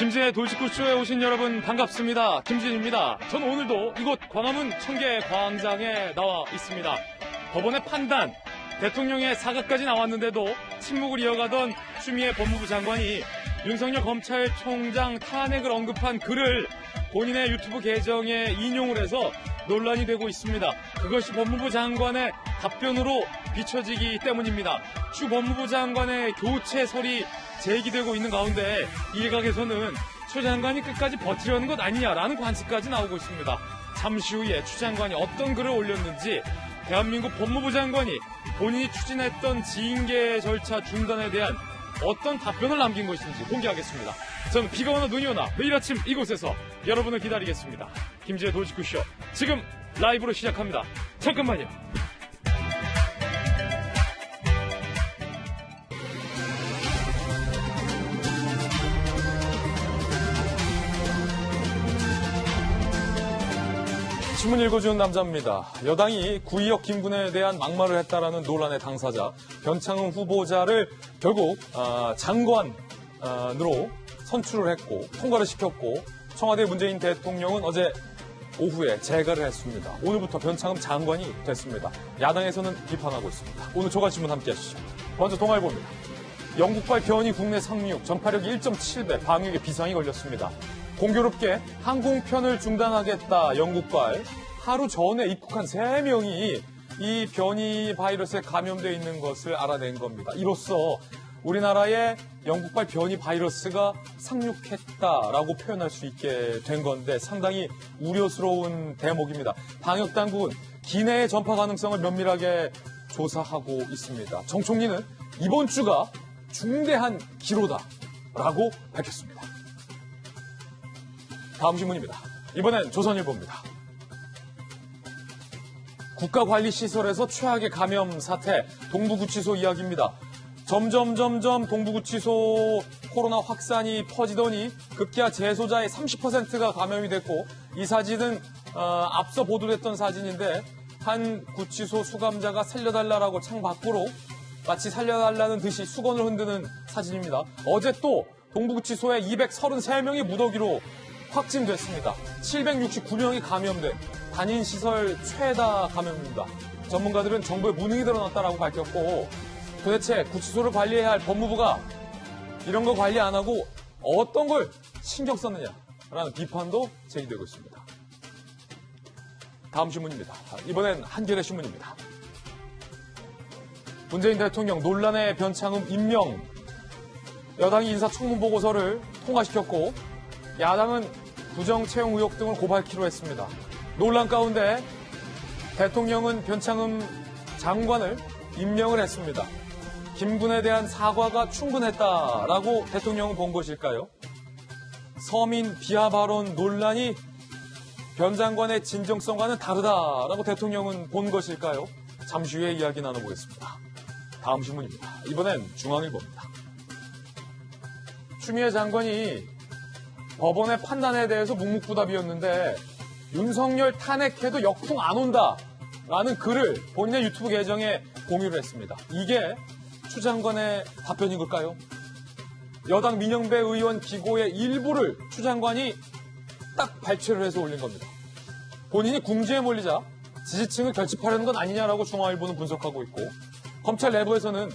김진의 돌직구쇼에 오신 여러분 반갑습니다. 김진입니다. 전 오늘도 이곳 광화문 청계광장에 나와 있습니다. 법원의 판단, 대통령의 사과까지 나왔는데도 침묵을 이어가던 추미애 법무부 장관이 윤석열 검찰총장 탄핵을 언급한 글을 본인의 유튜브 계정에 인용을 해서 논란이 되고 있습니다. 그것이 법무부 장관의 답변으로 비춰지기 때문입니다. 추 법무부 장관의 교체설이 제기되고 있는 가운데 일각에서는 추 장관이 끝까지 버티려는 것 아니냐라는 관측까지 나오고 있습니다. 잠시 후에 추 장관이 어떤 글을 올렸는지, 대한민국 법무부 장관이 본인이 추진했던 징계 절차 중단에 대한 어떤 답변을 남긴 것인지 공개하겠습니다. 저는 비가 오나 눈이 오나 매일 아침 이곳에서 여러분을 기다리겠습니다. 김지의 돌직구쇼 지금 라이브로 시작합니다. 잠깐만요. 신문 읽어주는 남자입니다. 여당이 구의역 김군에 대한 막말을 했다라는 논란의 당사자 변창흠 후보자를 결국 장관으로 선출을 했고 통과를 시켰고, 청와대 문재인 대통령은 어제 오후에 재가를 했습니다. 오늘부터 변창흠 장관이 됐습니다. 야당에서는 비판하고 있습니다. 오늘 조간신문 함께 하시죠. 먼저 동아일보입니다. 영국발 변이 국내 상륙, 전파력이 1.7배, 방역에 비상이 걸렸습니다. 공교롭게 항공편을 중단하겠다 영국발, 하루 전에 입국한 3명이 이 변이 바이러스에 감염되어 있는 것을 알아낸 겁니다. 이로써 우리나라에 영국발 변이 바이러스가 상륙했다라고 표현할 수 있게 된 건데 상당히 우려스러운 대목입니다. 방역당국은 기내의 전파 가능성을 면밀하게 조사하고 있습니다. 정 총리는 이번 주가 중대한 기로다라고 밝혔습니다. 다음 신문입니다. 이번엔 조선일보입니다. 국가관리시설에서 최악의 감염 사태, 동부구치소 이야기입니다. 점점 동부구치소 코로나 확산이 퍼지더니 급기야 재소자의 30%가 감염이 됐고, 이 사진은 앞서 보도됐던 사진인데 한 구치소 수감자가 살려달라고 창 밖으로 마치 살려달라는 듯이 수건을 흔드는 사진입니다. 어제 또 동부구치소에 233명이 무더기로 확진됐습니다. 769명이 감염된 단인시설 최다 감염입니다. 전문가들은 정부의 무능이 드러났다라고 밝혔고, 도대체 구치소를 관리해야 할 법무부가 이런 거 관리 안 하고 어떤 걸 신경 썼느냐라는 비판도 제기되고 있습니다. 다음 신문입니다. 이번엔 한겨레 신문입니다. 문재인 대통령 논란의 변창흠 임명, 여당이 인사청문보고서를 통과시켰고 야당은 부정 채용 의혹 등을 고발키로 했습니다. 논란 가운데 대통령은 변창흠 장관을 임명을 했습니다. 김군에 대한 사과가 충분했다라고 대통령은 본 것일까요? 서민 비하 발언 논란이 변 장관의 진정성과는 다르다라고 대통령은 본 것일까요? 잠시 후에 이야기 나눠보겠습니다. 다음 신문입니다. 이번엔 중앙일보입니다. 추미애 장관이 법원의 판단에 대해서 묵묵부답이었는데 윤석열 탄핵해도 역풍 안 온다라는 글을 본인의 유튜브 계정에 공유를 했습니다. 이게 추 장관의 답변인 걸까요? 여당 민영배 의원 기고의 일부를 추 장관이 딱 발췌를 해서 올린 겁니다. 본인이 궁지에 몰리자 지지층을 결집하려는 건 아니냐라고 중앙일보는 분석하고 있고, 검찰 내부에서는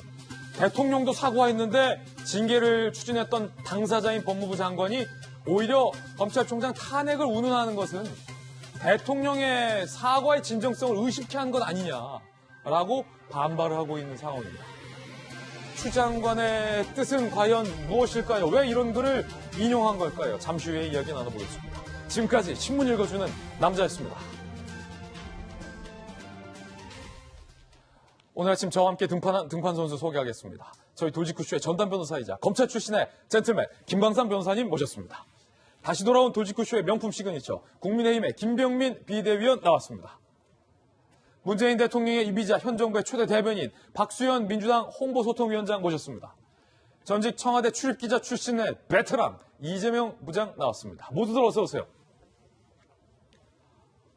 대통령도 사과했는데 징계를 추진했던 당사자인 법무부 장관이 오히려 검찰총장 탄핵을 운운하는 것은 대통령의 사과의 진정성을 의식케 한 것 아니냐라고 반발을 하고 있는 상황입니다. 추 장관의 뜻은 과연 무엇일까요? 왜 이런 글을 인용한 걸까요? 잠시 후에 이야기 나눠보겠습니다. 지금까지 신문 읽어주는 남자였습니다. 오늘 아침 저와 함께 등판한 등판선수 소개하겠습니다. 저희 돌직구쇼의 전담 변호사이자 검찰 출신의 젠틀맨 김광삼 변호사님 모셨습니다. 다시 돌아온 돌직구쇼의 명품 시그니처 국민의힘의 김병민 비대위원 나왔습니다. 문재인 대통령의 이비자 현 정부의 초대 대변인 박수현 민주당 홍보소통위원장 모셨습니다. 전직 청와대 출입기자 출신의 베테랑 이재명 부장 나왔습니다. 모두들 어서 오세요.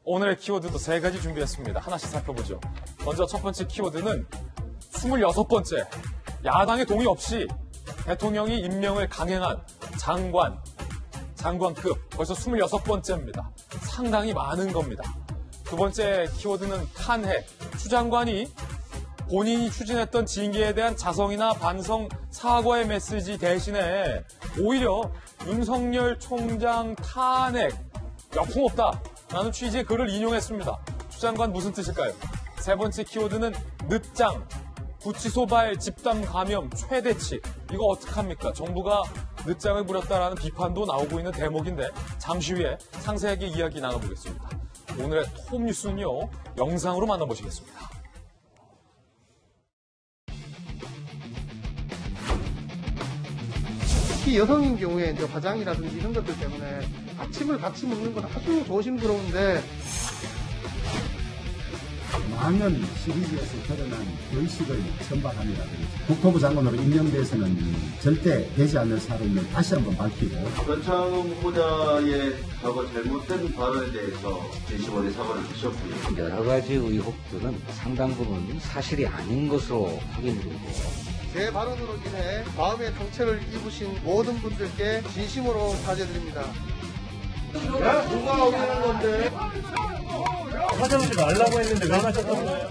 오늘의 키워드도 3가지 준비했습니다. 하나씩 살펴보죠. 먼저 첫 번째 키워드는 26번째 야당의 동의 없이 대통령이 임명을 강행한 장관, 장관급 벌써 26번째입니다. 상당히 많은 겁니다. 두 번째 키워드는 탄핵. 추 장관이 본인이 추진했던 징계에 대한 자성이나 반성, 사과의 메시지 대신에 오히려 윤석열 총장 탄핵 역풍없다라는 취지의 글을 인용했습니다. 추 장관 무슨 뜻일까요? 세 번째 키워드는 늦장. 구치소발 집단 감염 최대치. 이거 어떡합니까? 정부가 늦장을 부렸다라는 비판도 나오고 있는 대목인데 잠시 후에 상세하게 이야기 나눠보겠습니다. 오늘의 톱뉴스는요, 영상으로 만나보시겠습니다. 특히 여성인 경우에 이제 화장이라든지 이런 것들 때문에 아침을 같이 먹는 건 아주 조심스러운데 많은 시리즈에서 드러난 의식을 선박함이라든지 국토부 장관으로 임명돼서는 절대 되지 않을 사람을 다시 한번 밝히고 변창흠 후보자의 과거 잘못된 발언에 대해서 진심어린 사과를 주셨고요. 여러 가지 의혹들은 상당 부분 사실이 아닌 것으로 확인되고 제 발언으로 인해 마음의 상처를 입으신 모든 분들께 진심으로 사죄드립니다. 누가 오는 건데? 하지 말라고 했는데 왜 하셨던 거예요?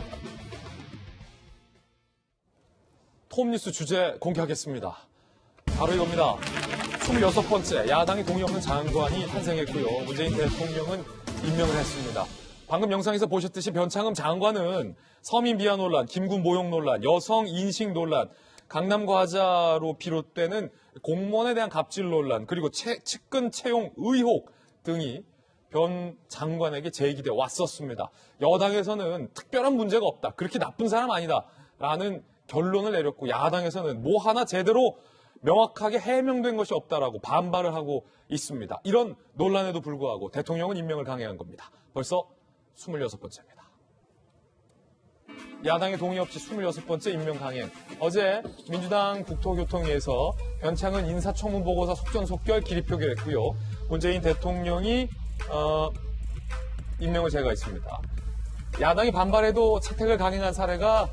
톱뉴스 주제 공개하겠습니다. 바로 이겁니다. 26번째 야당이 동의 없는 장관이 탄생했고요. 문재인 대통령은 임명을 했습니다. 방금 영상에서 보셨듯이 변창흠 장관은 서민 비하 논란, 김군 모욕 논란, 여성 인식 논란, 강남 과자로 비롯되는 공무원에 대한 갑질 논란, 그리고 측근 채용 의혹 등이 변 장관에게 제기돼 왔었습니다. 여당에서는 특별한 문제가 없다. 그렇게 나쁜 사람 아니다. 라는 결론을 내렸고 야당에서는 뭐 하나 제대로 명확하게 해명된 것이 없다라고 반발을 하고 있습니다. 이런 논란에도 불구하고 대통령은 임명을 강행한 겁니다. 벌써 26번째입니다. 야당의 동의 없이 26번째 임명 강행. 어제 민주당 국토교통위에서 변창흠 인사청문보고서 속전속결 기립 표결했고요. 문재인 대통령이 임명을 제거했습니다. 야당이 반발해도 채택을 강행한 사례가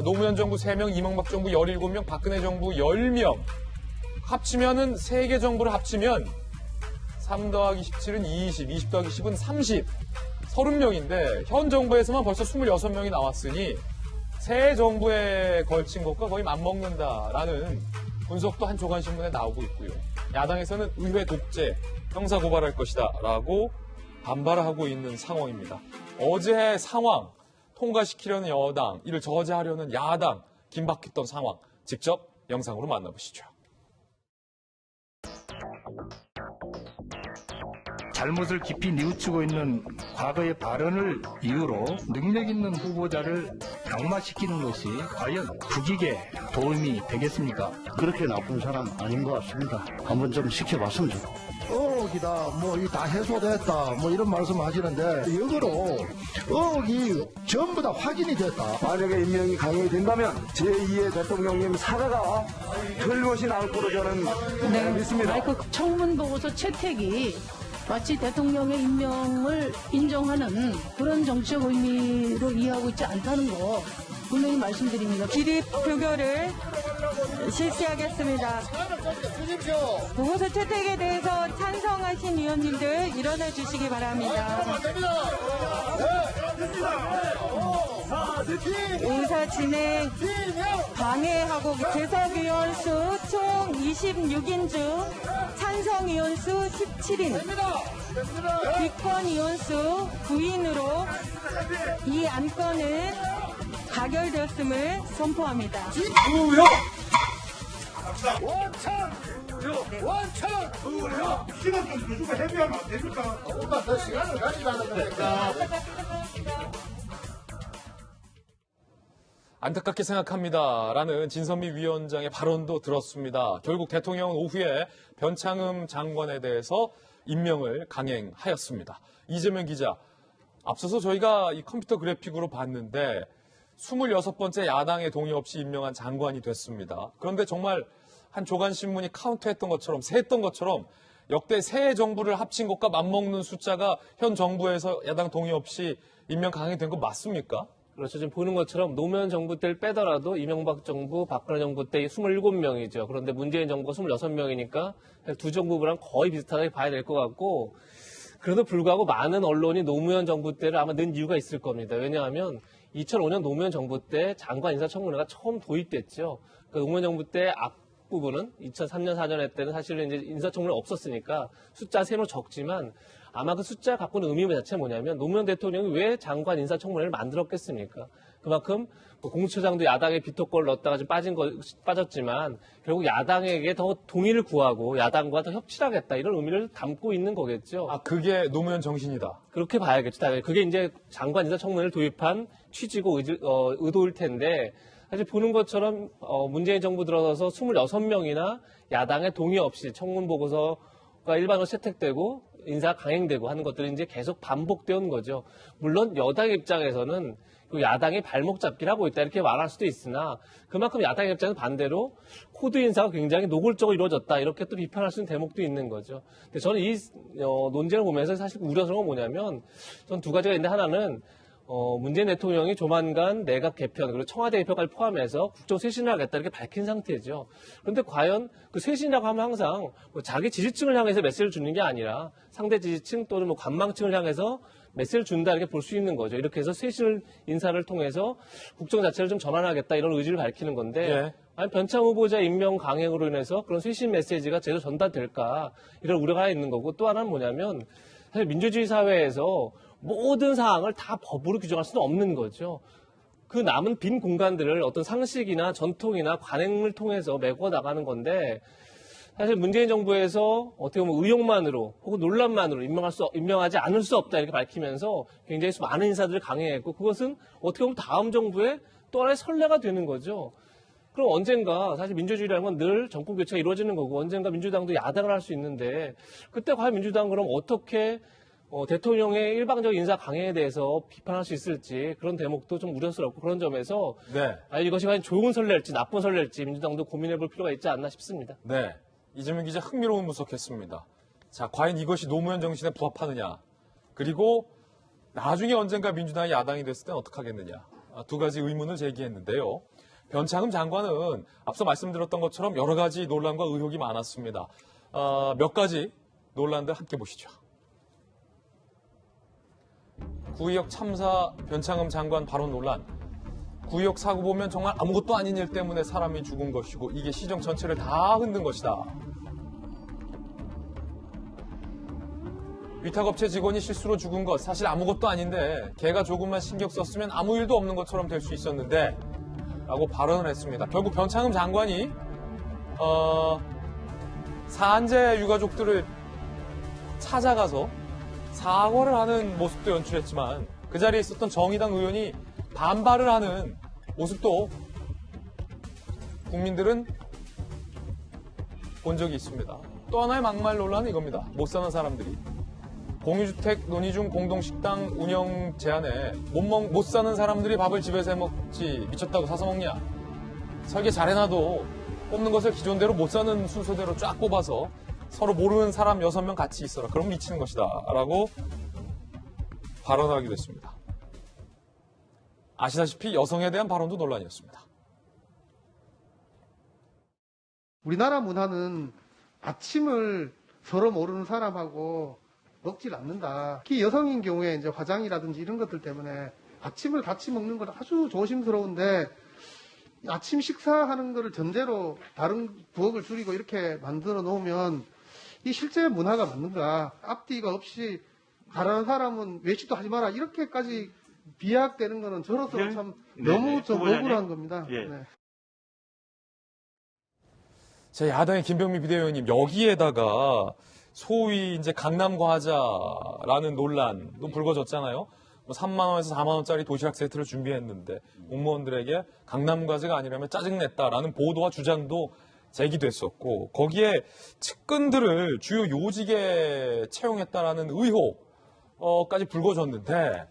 노무현 정부 3명, 이명박 정부 17명, 박근혜 정부 10명. 합치면은 3개 정부를 합치면 3 더하기 17은 20, 20 더하기 10은 30. 30명인데 현 정부에서만 벌써 26명이 나왔으니 새 정부에 걸친 것과 거의 맞먹는다라는 분석도 한 조간신문에 나오고 있고요. 야당에서는 의회 독재, 형사고발할 것이다 라고 반발을 하고 있는 상황입니다. 어제의 상황, 통과시키려는 여당, 이를 저지하려는 야당, 긴박했던 상황, 직접 영상으로 만나보시죠. 잘못을 깊이 뉘우치고 있는 과거의 발언을 이유로 능력 있는 후보자를 낙마시키는 것이 과연 국익에 도움이 되겠습니까? 그렇게 나쁜 사람 아닌 것 같습니다. 한번 좀 시켜봤으면 좋겠습니다. 의혹이다, 뭐, 이 다 해소됐다, 뭐, 이런 말씀 하시는데, 역으로, 의혹이 전부 다 확인이 됐다. 만약에 임명이 강행이 된다면, 제2의 대통령님 사과가 틀림없이 나올 거로 저는 믿습니다. 마이크 청문보고서 채택이 마치 대통령의 임명을 인정하는 그런 정치적 의미로 이해하고 있지 않다는 거 분명히 말씀드립니다. 기립 표결을 실시하겠습니다. 보고서 채택에 대해서 찬성하신 의원님들 일어나 주시기 바랍니다. 의사 진행 방해하고 재석 의원 수 총 26인 중 찬성 의원 수 17인, 비권 의원 수 9인으로 이 안건은 가결되었음을 선포합니다. 시간 좀 주시고 해비하면 안 됩니까? 조금만 더 시간을 가지라는 거니까. 안타깝게 생각합니다라는 진선미 위원장의 발언도 들었습니다. 결국 대통령은 오후에 변창흠 장관에 대해서 임명을 강행하였습니다. 이재명 기자, 앞서서 저희가 이 컴퓨터 그래픽으로 봤는데 26번째 야당의 동의 없이 임명한 장관이 됐습니다. 그런데 정말 한 조간신문이 카운트했던 것처럼, 세했던 것처럼 역대 새 정부를 합친 것과 맞먹는 숫자가 현 정부에서 야당 동의 없이 임명 강행된 거 맞습니까? 그렇죠. 지금 보는 것처럼 노무현 정부 때를 빼더라도 이명박 정부, 박근혜 정부 때 27명이죠. 그런데 문재인 정부가 26명이니까 두 정부랑 거의 비슷하게 봐야 될 것 같고, 그래도 불구하고 많은 언론이 노무현 정부 때를 아마 넣은 이유가 있을 겁니다. 왜냐하면 2005년 노무현 정부 때 장관 인사청문회가 처음 도입됐죠. 그 노무현 정부 때 앞부분은 2003년 4년 때는 사실은 이제 인사청문회 없었으니까 숫자 세로 적지만 아마 그 숫자 갖고 있는 의미 자체가 뭐냐면 노무현 대통령이 왜 장관 인사청문회를 만들었겠습니까? 그만큼 뭐 공수처장도 야당의 비토권을 넣었다가 좀 빠졌지만 결국 야당에게 더 동의를 구하고 야당과 더 협치하겠다 이런 의미를 담고 있는 거겠죠. 아, 그게 노무현 정신이다. 그렇게 봐야겠죠. 당연히. 그게 이제 장관 인사청문회를 도입한 취지고 의도일 텐데 사실 보는 것처럼 문재인 정부 들어서서 26명이나 야당의 동의 없이 청문 보고서가 일반으로 채택되고 인사가 강행되고 하는 것들이 이제 계속 반복되어 온 거죠. 물론 여당 입장에서는 그 야당이 발목 잡기를 하고 있다 이렇게 말할 수도 있으나 그만큼 야당 입장에서 반대로 코드 인사가 굉장히 노골적으로 이루어졌다 이렇게 또 비판할 수 있는 대목도 있는 거죠. 근데 저는 이 논쟁을 보면서 사실 우려스러운 건 뭐냐면 전 두 가지가 있는데 하나는 문재인 대통령이 조만간 내각 개편 그리고 청와대 개편까지 포함해서 국정 쇄신을 하겠다 이렇게 밝힌 상태죠. 그런데 과연 그 쇄신이라고 하면 항상 뭐 자기 지지층을 향해서 메시지를 주는 게 아니라 상대 지지층 또는 뭐 관망층을 향해서 메시지를 준다 이렇게 볼 수 있는 거죠. 이렇게 해서 쇄신 인사를 통해서 국정 자체를 좀 전환하겠다 이런 의지를 밝히는 건데 예. 아니 변창 후보자 임명 강행으로 인해서 그런 쇄신 메시지가 제대로 전달될까 이런 우려가 있는 거고 또 하나는 뭐냐면 사실 민주주의 사회에서 모든 사항을 다 법으로 규정할 수는 없는 거죠. 그 남은 빈 공간들을 어떤 상식이나 전통이나 관행을 통해서 메꿔 나가는 건데 사실 문재인 정부에서 어떻게 보면 의혹만으로 혹은 논란만으로 임명하지 않을 수 없다 이렇게 밝히면서 굉장히 많은 인사들을 강행했고 그것은 어떻게 보면 다음 정부의 또 하나의 선례가 되는 거죠. 그럼 언젠가 사실 민주주의라는 건 늘 정권 교체가 이루어지는 거고 언젠가 민주당도 야당을 할 수 있는데 그때 과연 민주당 그럼 어떻게 대통령의 일방적인 인사 강행에 대해서 비판할 수 있을지 그런 대목도 좀 우려스럽고 그런 점에서 네. 이것이 과연 좋은 선례일지 나쁜 선례일지 민주당도 고민해 볼 필요가 있지 않나 싶습니다. 네. 이재명 기자 흥미로운 분석했습니다. 자, 과연 이것이 노무현 정신에 부합하느냐. 그리고 나중에 언젠가 민주당이 야당이 됐을 땐 어떻게 하겠느냐. 두 가지 의문을 제기했는데요. 변창흠 장관은 앞서 말씀드렸던 것처럼 여러 가지 논란과 의혹이 많았습니다. 몇 가지 논란들 함께 보시죠. 구의역 참사 변창흠 장관 발언 논란. 구의역 사고 보면 정말 아무것도 아닌 일 때문에 사람이 죽은 것이고 이게 시정 전체를 다 흔든 것이다. 위탁업체 직원이 실수로 죽은 것 사실 아무것도 아닌데 걔가 조금만 신경 썼으면 아무 일도 없는 것처럼 될 수 있었는데 라고 발언을 했습니다. 결국 변창흠 장관이 사한제 유가족들을 찾아가서 사과를 하는 모습도 연출했지만 그 자리에 있었던 정의당 의원이 반발을 하는 모습도 국민들은 본 적이 있습니다. 또 하나의 막말 논란은 이겁니다. 못 사는 사람들이 공유주택 논의 중 공동식당 운영 제한에 못 사는 사람들이 밥을 집에서 해먹지 미쳤다고 사서 먹냐. 설계 잘해놔도 뽑는 것을 기존대로 못 사는 순서대로 쫙 뽑아서 서로 모르는 사람 6명 같이 있어라. 그럼 미치는 것이다. 라고 발언하기도 했습니다. 아시다시피 여성에 대한 발언도 논란이었습니다. 우리나라 문화는 아침을 서로 모르는 사람하고 먹질 않는다. 특히 여성인 경우에 이제 화장이라든지 이런 것들 때문에 아침을 같이 먹는 건 아주 조심스러운데 아침 식사하는 거를 전제로 다른 부엌을 줄이고 이렇게 만들어 놓으면 이 실제 문화가 맞는가. 앞뒤가 없이 다른 사람은 외식도 하지 마라. 이렇게까지 비약되는 거는 저로서 참 너무 좀 억울한 겁니다. 네. 제 야당의 김병민 비대위원님 여기에다가 소위 이제 강남 과자라는 논란도 불거졌잖아요. 뭐 3만 원에서 4만 원짜리 도시락 세트를 준비했는데 공무원들에게 강남 과자가 아니라면 짜증냈다라는 보도와 주장도 제기됐었고 거기에 측근들을 주요 요직에 채용했다라는 의혹까지 불거졌는데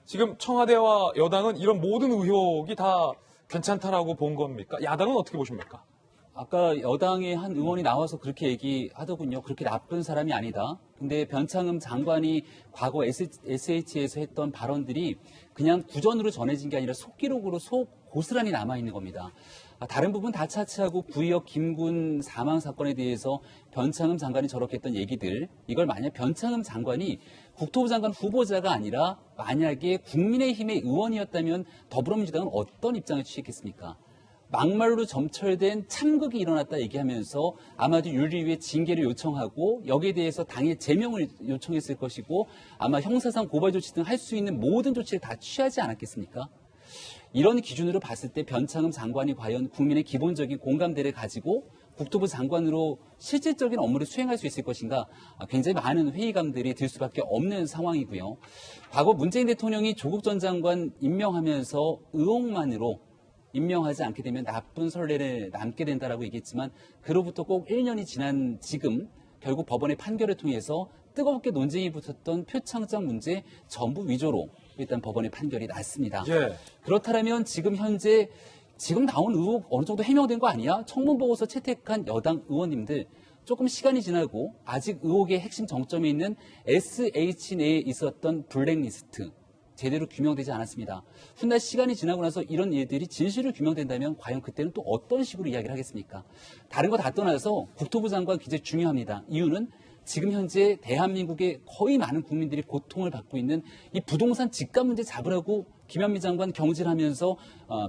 지금 청와대와 여당은 이런 모든 의혹이 다 괜찮다라고 본 겁니까? 야당은 어떻게 보십니까? 아까 여당의 한 의원이 나와서 그렇게 얘기하더군요. 그렇게 나쁜 사람이 아니다. 근데 변창흠 장관이 과거 SH에서 했던 발언들이 그냥 구전으로 전해진 게 아니라 속기록으로 고스란히 남아있는 겁니다. 다른 부분 다 차치하고 구의역 김군 사망 사건에 대해서 변창흠 장관이 저렇게 했던 얘기들, 이걸 만약 변창흠 장관이 국토부 장관 후보자가 아니라 만약에 국민의힘의 의원이었다면 더불어민주당은 어떤 입장을 취했겠습니까? 막말로 점철된 참극이 일어났다 얘기하면서 아마도 윤리위에 징계를 요청하고 여기에 대해서 당의 제명을 요청했을 것이고 아마 형사상 고발 조치 등 할 수 있는 모든 조치를 다 취하지 않았겠습니까? 이런 기준으로 봤을 때 변창흠 장관이 과연 국민의 기본적인 공감대를 가지고 국토부 장관으로 실질적인 업무를 수행할 수 있을 것인가, 굉장히 많은 회의감들이 들 수밖에 없는 상황이고요. 과거 문재인 대통령이 조국 전 장관 임명하면서 의혹만으로 임명하지 않게 되면 나쁜 선례를 남게 된다라고 얘기했지만 그로부터 꼭 1년이 지난 지금 결국 법원의 판결을 통해서 뜨겁게 논쟁이 붙었던 표창장 문제 전부 위조로 일단 법원의 판결이 났습니다. 예. 그렇다면 지금 현재 지금 나온 의혹 어느 정도 해명된 거 아니야? 청문보고서 채택한 여당 의원님들 조금 시간이 지나고 아직 의혹의 핵심 정점에 있는 SH 내에 있었던 블랙리스트 제대로 규명되지 않았습니다. 훗날 시간이 지나고 나서 이런 일들이 진실로 규명된다면 과연 그때는 또 어떤 식으로 이야기를 하겠습니까? 다른 거 다 떠나서 국토부 장관 굉장히 중요합니다. 이유는 지금 현재 대한민국의 거의 많은 국민들이 고통을 받고 있는 이 부동산 집값 문제 잡으라고 김현미 장관 경질하면서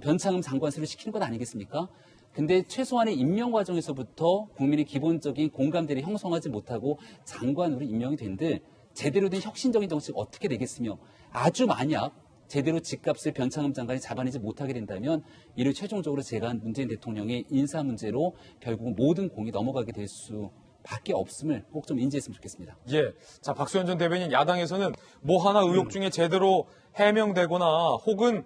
변창흠 장관실을 시키는 것 아니겠습니까? 근데 최소한의 임명 과정에서부터 국민의 기본적인 공감대를 형성하지 못하고 장관으로 임명이 된들 제대로 된 혁신적인 정책 어떻게 되겠으며 아주 만약 제대로 집값을 변창흠 장관이 잡아내지 못하게 된다면 이를 최종적으로 제가 문재인 대통령의 인사 문제로 결국은 모든 공이 넘어가게 될 수밖에 없음을 꼭 좀 인지했으면 좋겠습니다. 예. 자, 박수현 전 대변인, 야당에서는 뭐 하나 의혹 중에 제대로 해명되거나 혹은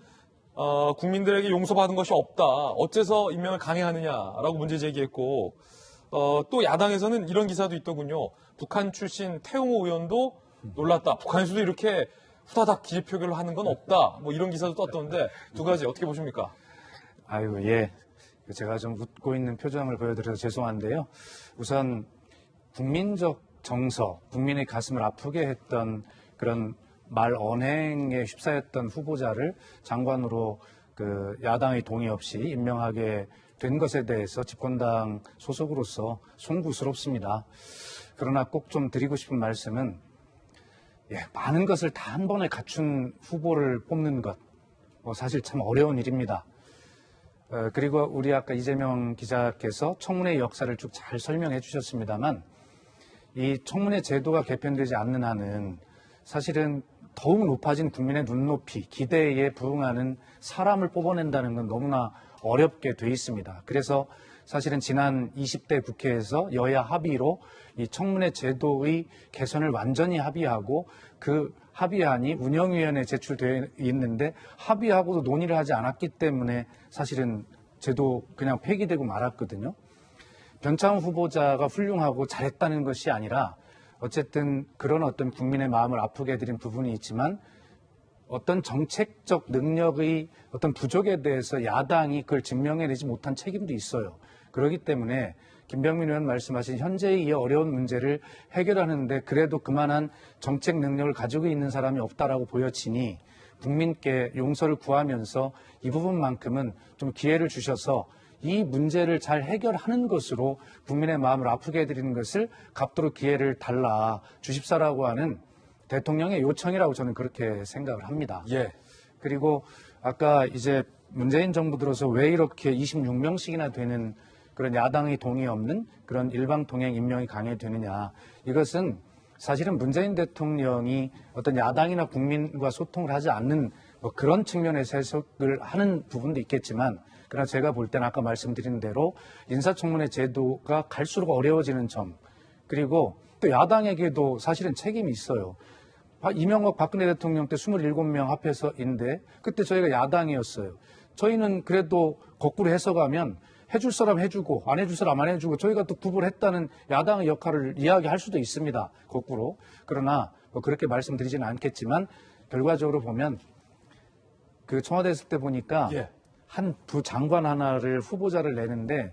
국민들에게 용서받은 것이 없다. 어째서 임명을 강행하느냐라고 문제 제기했고, 또 야당에서는 이런 기사도 있더군요. 북한 출신 태용호 의원도 놀랐다. 북한에서도 이렇게 후다닥 기재표결을 하는 건 없다. 뭐 이런 기사도 떴던데 두 가지 어떻게 보십니까? 아유, 예. 제가 좀 웃고 있는 표정을 보여드려서 죄송한데요. 우선 국민적 정서, 국민의 가슴을 아프게 했던 그런 말 언행에 휩싸였던 후보자를 장관으로 그 야당의 동의 없이 임명하게 된 것에 대해서 집권당 소속으로서 송구스럽습니다. 그러나 꼭 좀 드리고 싶은 말씀은 많은 것을 다 한 번에 갖춘 후보를 뽑는 것 사실 참 어려운 일입니다. 그리고 우리 아까 이재명 기자께서 청문회 역사를 쭉 잘 설명해 주셨습니다만 이 청문회 제도가 개편되지 않는 한은 사실은 더욱 높아진 국민의 눈높이, 기대에 부응하는 사람을 뽑아낸다는 건 너무나 어렵게 돼 있습니다. 그래서 사실은 지난 20대 국회에서 여야 합의로 이 청문회 제도의 개선을 완전히 합의하고 그 합의안이 운영위원회에 제출되어 있는데 합의하고도 논의를 하지 않았기 때문에 사실은 제도 그냥 폐기되고 말았거든요. 변창흠 후보자가 훌륭하고 잘했다는 것이 아니라 어쨌든 그런 어떤 국민의 마음을 아프게 해드린 부분이 있지만 어떤 정책적 능력의 어떤 부족에 대해서 야당이 그걸 증명해내지 못한 책임도 있어요. 그렇기 때문에 김병민 의원 말씀하신 현재의 이 어려운 문제를 해결하는데 그래도 그만한 정책 능력을 가지고 있는 사람이 없다라고 보여지니 국민께 용서를 구하면서 이 부분만큼은 좀 기회를 주셔서 이 문제를 잘 해결하는 것으로 국민의 마음을 아프게 해드리는 것을 갚도록 기회를 달라 주십사라고 하는 대통령의 요청이라고 저는 그렇게 생각을 합니다. 예. 그리고 아까 이제 문재인 정부 들어서 왜 이렇게 26명씩이나 되는 그런 야당의 동의 없는 그런 일방 통행 임명이 강행되느냐. 이것은 사실은 문재인 대통령이 어떤 야당이나 국민과 소통을 하지 않는 뭐 그런 측면에서 해석을 하는 부분도 있겠지만 그러나 제가 볼 때는 아까 말씀드린 대로 인사청문회 제도가 갈수록 어려워지는 점 그리고 또 야당에게도 사실은 책임이 있어요. 이명박 박근혜 대통령 때 27명 합해서인데 그때 저희가 야당이었어요. 저희는 그래도 거꾸로 해석하면 해줄 사람 해주고 안 해줄 사람 안 해주고 저희가 또 구분했다는 야당의 역할을 이야기할 수도 있습니다. 거꾸로. 그러나 뭐 그렇게 말씀드리지는 않겠지만 결과적으로 보면 그 청와대 있을 때 보니까 한 부 장관 하나를 후보자를 내는데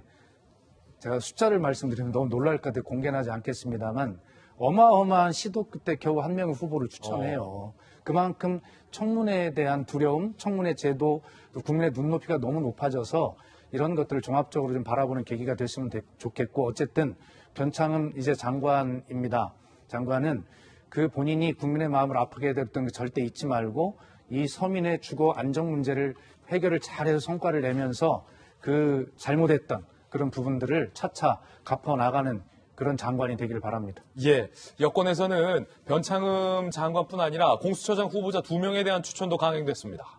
제가 숫자를 말씀드리면 너무 놀랄 것 같아 공개하지 않겠습니다만 어마어마한 시도 끝에 겨우 한 명의 후보를 추천해요. 그만큼 청문회에 대한 두려움, 청문회 제도, 또 국민의 눈높이가 너무 높아져서 이런 것들을 종합적으로 좀 바라보는 계기가 됐으면 좋겠고 어쨌든 변창흠 이제 장관입니다. 장관은 그 본인이 국민의 마음을 아프게 됐던 거 절대 잊지 말고 이 서민의 주거 안정 문제를 해결을 잘해서 성과를 내면서 그 잘못했던 그런 부분들을 차차 갚아나가는 그런 장관이 되기를 바랍니다. 예, 여권에서는 변창흠 장관뿐 아니라 공수처장 후보자 2명에 대한 추천도 강행됐습니다.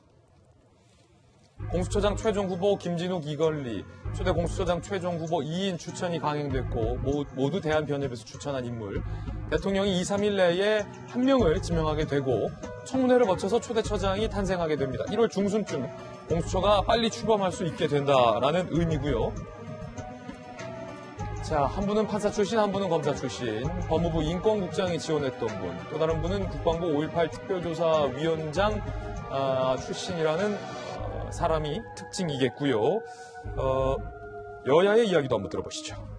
공수처장 최종 후보 김진욱, 이걸리, 초대 공수처장 최종 후보 이인 추천이 강행됐고 모두 대한변협에서 추천한 인물. 대통령이 2, 3일 내에 한 명을 지명하게 되고 청문회를 거쳐서 초대처장이 탄생하게 됩니다. 1월 중순쯤 공수처가 빨리 출범할 수 있게 된다라는 의미고요. 자, 한 분은 판사 출신, 한 분은 검사 출신, 법무부 인권국장이 지원했던 분, 또 다른 분은 국방부 5.18 특별조사위원장 출신이라는 사람이 특징이겠고요. 여야의 이야기도 한번 들어보시죠.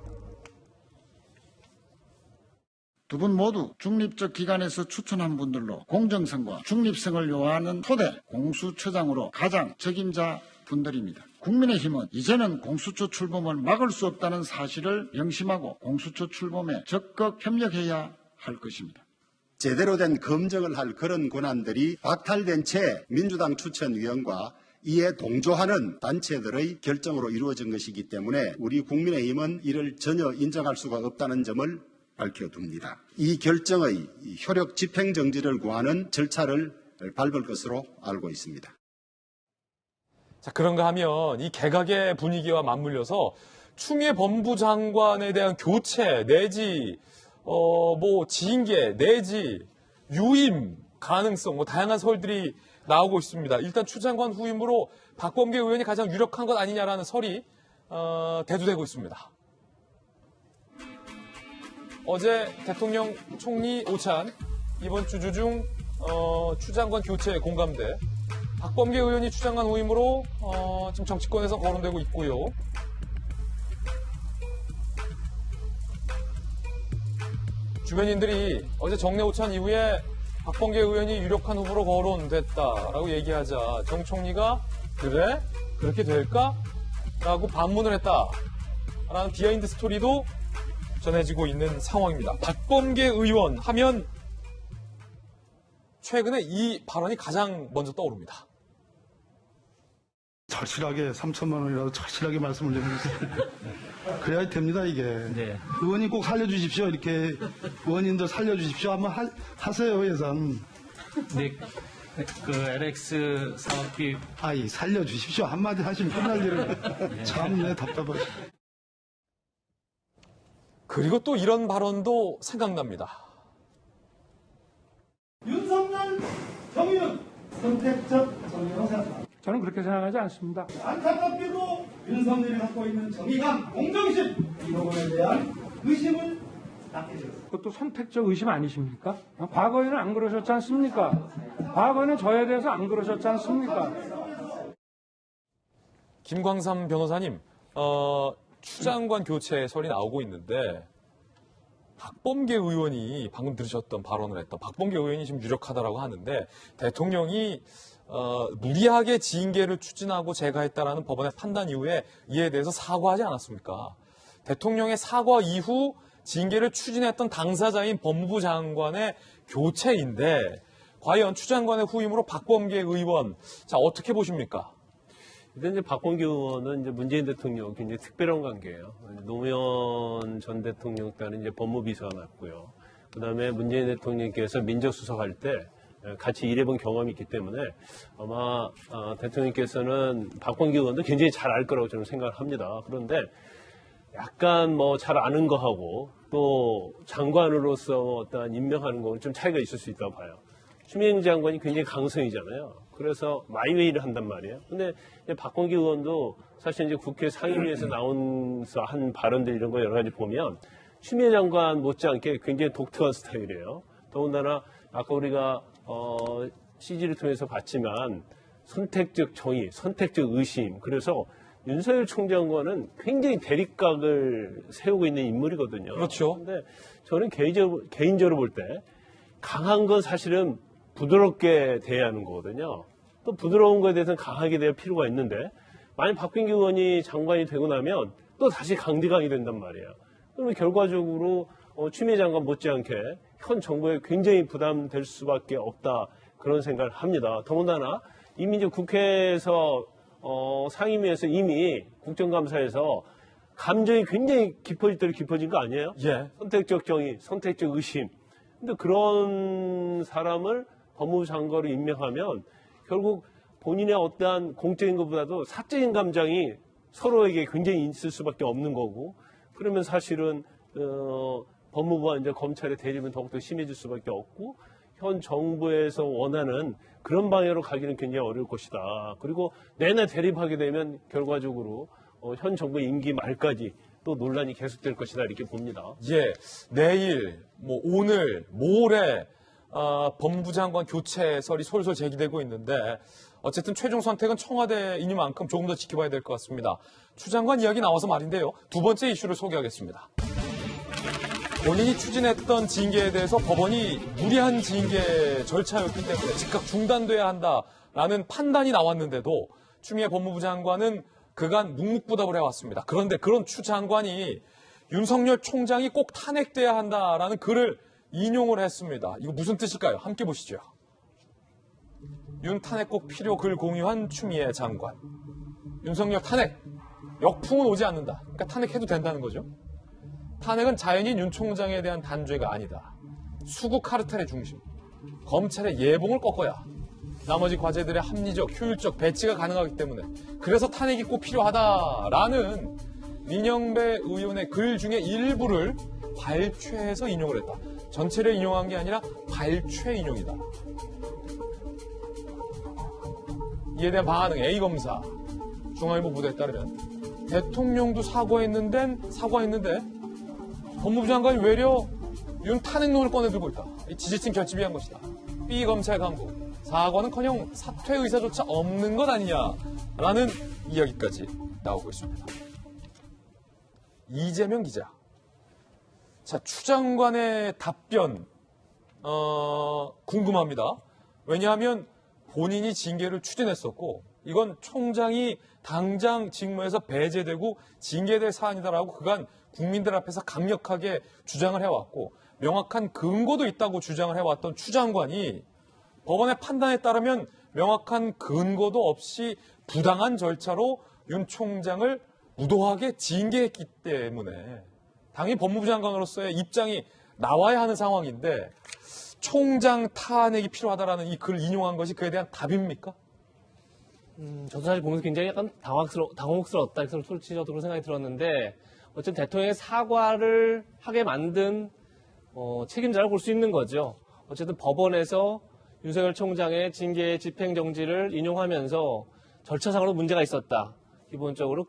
두 분 모두 중립적 기관에서 추천한 분들로 공정성과 중립성을 요하는 초대 공수처장으로 가장 적임자 분들입니다. 국민의힘은 이제는 공수처 출범을 막을 수 없다는 사실을 명심하고 공수처 출범에 적극 협력해야 할 것입니다. 제대로 된 검증을 할 그런 권한들이 박탈된 채 민주당 추천위원과 이에 동조하는 단체들의 결정으로 이루어진 것이기 때문에 우리 국민의힘은 이를 전혀 인정할 수가 없다는 점을 밝혀둡니다. 이 결정의 효력 집행정지를 구하는 절차를 밟을 것으로 알고 있습니다. 자, 그런가 하면 이 개각의 분위기와 맞물려서 추미애 법무장관에 대한 교체 내지 징계 내지 유임 가능성 다양한 설들이 나오고 있습니다. 일단 추 장관 후임으로 박범계 의원이 가장 유력한 것 아니냐라는 설이 대두되고 있습니다. 어제 대통령 총리 오찬 이번 주 중 추 장관 교체에 공감대. 박범계 의원이 추 장관 후임으로 지금 정치권에서 거론되고 있고요. 주변인들이 어제 정례 오찬 이후에 박범계 의원이 유력한 후보로 거론됐다라고 얘기하자 정 총리가 그래? 그렇게 될까? 라고 반문을 했다라는 비하인드 스토리도 전해지고 있는 상황입니다. 박범계 의원 하면 최근에 이 발언이 가장 먼저 떠오릅니다. 절실하게 3천만 원이라도 절실하게 말씀을 좀 해주세요. 그래야 됩니다, 이게. 네. 의원님 꼭 살려주십시오. 이렇게 의원님들 살려주십시오. 한번 하세요, 예산. 네. 그 LX 사업비. 아이, 살려주십시오. 한마디 하시면 끝날 일을. 참, 네, 답답하죠. 그리고 또 이런 발언도 생각납니다. 윤석열, 정의는 선택적 정의라고 생각합니다. 저는 그렇게 생각하지 않습니다. 안타깝게도 윤석열이 갖고 있는 정의감, 공정심 이 부분에 대한 의심을 낳게 되었습니다. 그것도 선택적 의심 아니십니까? 과거에는 안 그러셨지 않습니까? 과거에는 저에 대해서 안 그러셨지 않습니까? 김광삼 변호사님, 추 장관 교체 설이 나오고 있는데 박범계 의원이 방금 들으셨던 발언을 했던 박범계 의원이 지금 유력하다라고 하는데 대통령이 무리하게 징계를 추진하고 제거했다라는 법원의 판단 이후에 이에 대해서 사과하지 않았습니까? 대통령의 사과 이후 징계를 추진했던 당사자인 법무부 장관의 교체인데 과연 추 장관의 후임으로 박범계 의원, 자 어떻게 보십니까? 일단 이제 박범계 의원은 이제 문재인 대통령 굉장히 특별한 관계예요. 노무현 전 대통령 때는 이제 법무비서가 맡고요. 그다음에 문재인 대통령께서 민정수석할 때 같이 일해본 경험이 있기 때문에 아마 대통령께서는 박범계 의원도 굉장히 잘 알 거라고 저는 생각을 합니다. 그런데 약간 잘 아는 거하고 또 장관으로서 어떤 임명하는 거는 좀 차이가 있을 수 있다고 봐요. 추미애 장관이 굉장히 강성이잖아요. 그래서 마이웨이를 한단 말이에요. 근데 박범계 의원도 사실 이제 국회 상임위에서 나온서 한 발언들 이런 거 여러 가지 보면 추미애 장관 못지않게 굉장히 독특한 스타일이에요. 더군다나 아까 우리가 CG를 통해서 봤지만 선택적 정의, 선택적 의심. 그래서 윤석열 총장과는 굉장히 대립각을 세우고 있는 인물이거든요. 그렇죠. 근데 저는 개인적으로 볼 때 강한 건 사실은 부드럽게 대해야 하는 거거든요. 또 부드러운 거에 대해서는 강하게 대할 필요가 있는데 만약 박빙기 의원이 장관이 되고 나면 또 다시 강대강이 된단 말이에요. 그러면 결과적으로 추미애 장관 못지않게 현 정부에 굉장히 부담될 수밖에 없다 그런 생각을 합니다. 더군다나 이미 이제 국회에서 상임위에서 이미 국정감사에서 감정이 굉장히 깊어진 거 아니에요? 예. 선택적 정의, 선택적 의심. 근데 그런 사람을 법무부 장관으로 임명하면 결국 본인의 어떠한 공적인 것보다도 사적인 감정이 서로에게 굉장히 있을 수밖에 없는 거고, 그러면 사실은 법무부와 이제 검찰의 대립은 더욱더 심해질 수밖에 없고, 현 정부에서 원하는 그런 방향으로 가기는 굉장히 어려울 것이다. 그리고 내내 대립하게 되면 결과적으로 현 정부 임기 말까지 또 논란이 계속될 것이다 이렇게 봅니다. 예, 내일, 오늘, 모레 법무부 장관 교체설이 솔솔 제기되고 있는데 어쨌든 최종 선택은 청와대이니만큼 조금 더 지켜봐야 될 것 같습니다. 추 장관 이야기 나와서 말인데요. 두 번째 이슈를 소개하겠습니다. 본인이 추진했던 징계에 대해서 법원이 무리한 징계 절차였기 때문에 즉각 중단돼야 한다라는 판단이 나왔는데도 추미애 법무부 장관은 그간 묵묵부답을 해왔습니다. 그런데 그런 추 장관이 윤석열 총장이 꼭 탄핵돼야 한다라는 글을 인용을 했습니다. 이거 무슨 뜻일까요? 함께 보시죠. 윤 탄핵 꼭 필요 글 공유한 추미애 장관. 윤석열 탄핵. 역풍은 오지 않는다. 그러니까 탄핵해도 된다는 거죠. 탄핵은 자연인 윤 총장에 대한 단죄가 아니다. 수구 카르텔의 중심. 검찰의 예봉을 꺾어야 나머지 과제들의 합리적, 효율적 배치가 가능하기 때문에 그래서 탄핵이 꼭 필요하다라는 민영배 의원의 글 중에 일부를 발췌해서 인용을 했다. 전체를 인용한 게 아니라 발췌 인용이다. 이에 대한 반응 A검사 중앙일보 보도에 따르면 대통령도 사과했는데 법무부 장관이 외려 윤 탄핵론을 꺼내들고 있다. 지지층 결집이 한 것이다. B검사의 강구. 사과는커녕 사퇴 의사조차 없는 것 아니냐라는 이야기까지 나오고 있습니다. 이재명 기자. 자, 추 장관의 답변 궁금합니다. 왜냐하면 본인이 징계를 추진했었고 이건 총장이 당장 직무에서 배제되고 징계될 사안이다라고 그간 국민들 앞에서 강력하게 주장을 해왔고 명확한 근거도 있다고 주장을 해왔던 추 장관이 법원의 판단에 따르면 명확한 근거도 없이 부당한 절차로 윤 총장을 무도하게 징계했기 때문에 당연히 법무부 장관으로서의 입장이 나와야 하는 상황인데 총장 탄핵이 필요하다라는 이 글을 인용한 것이 그에 대한 답입니까? 저도 사실 보면서 굉장히 약간 당혹스러웠다. 솔직히 저도 그런 생각이 들었는데 어쨌든 대통령의 사과를 하게 만든 책임자를 볼 수 있는 거죠. 어쨌든 법원에서 윤석열 총장의 징계 집행정지를 인용하면서 절차상으로 문제가 있었다. 기본적으로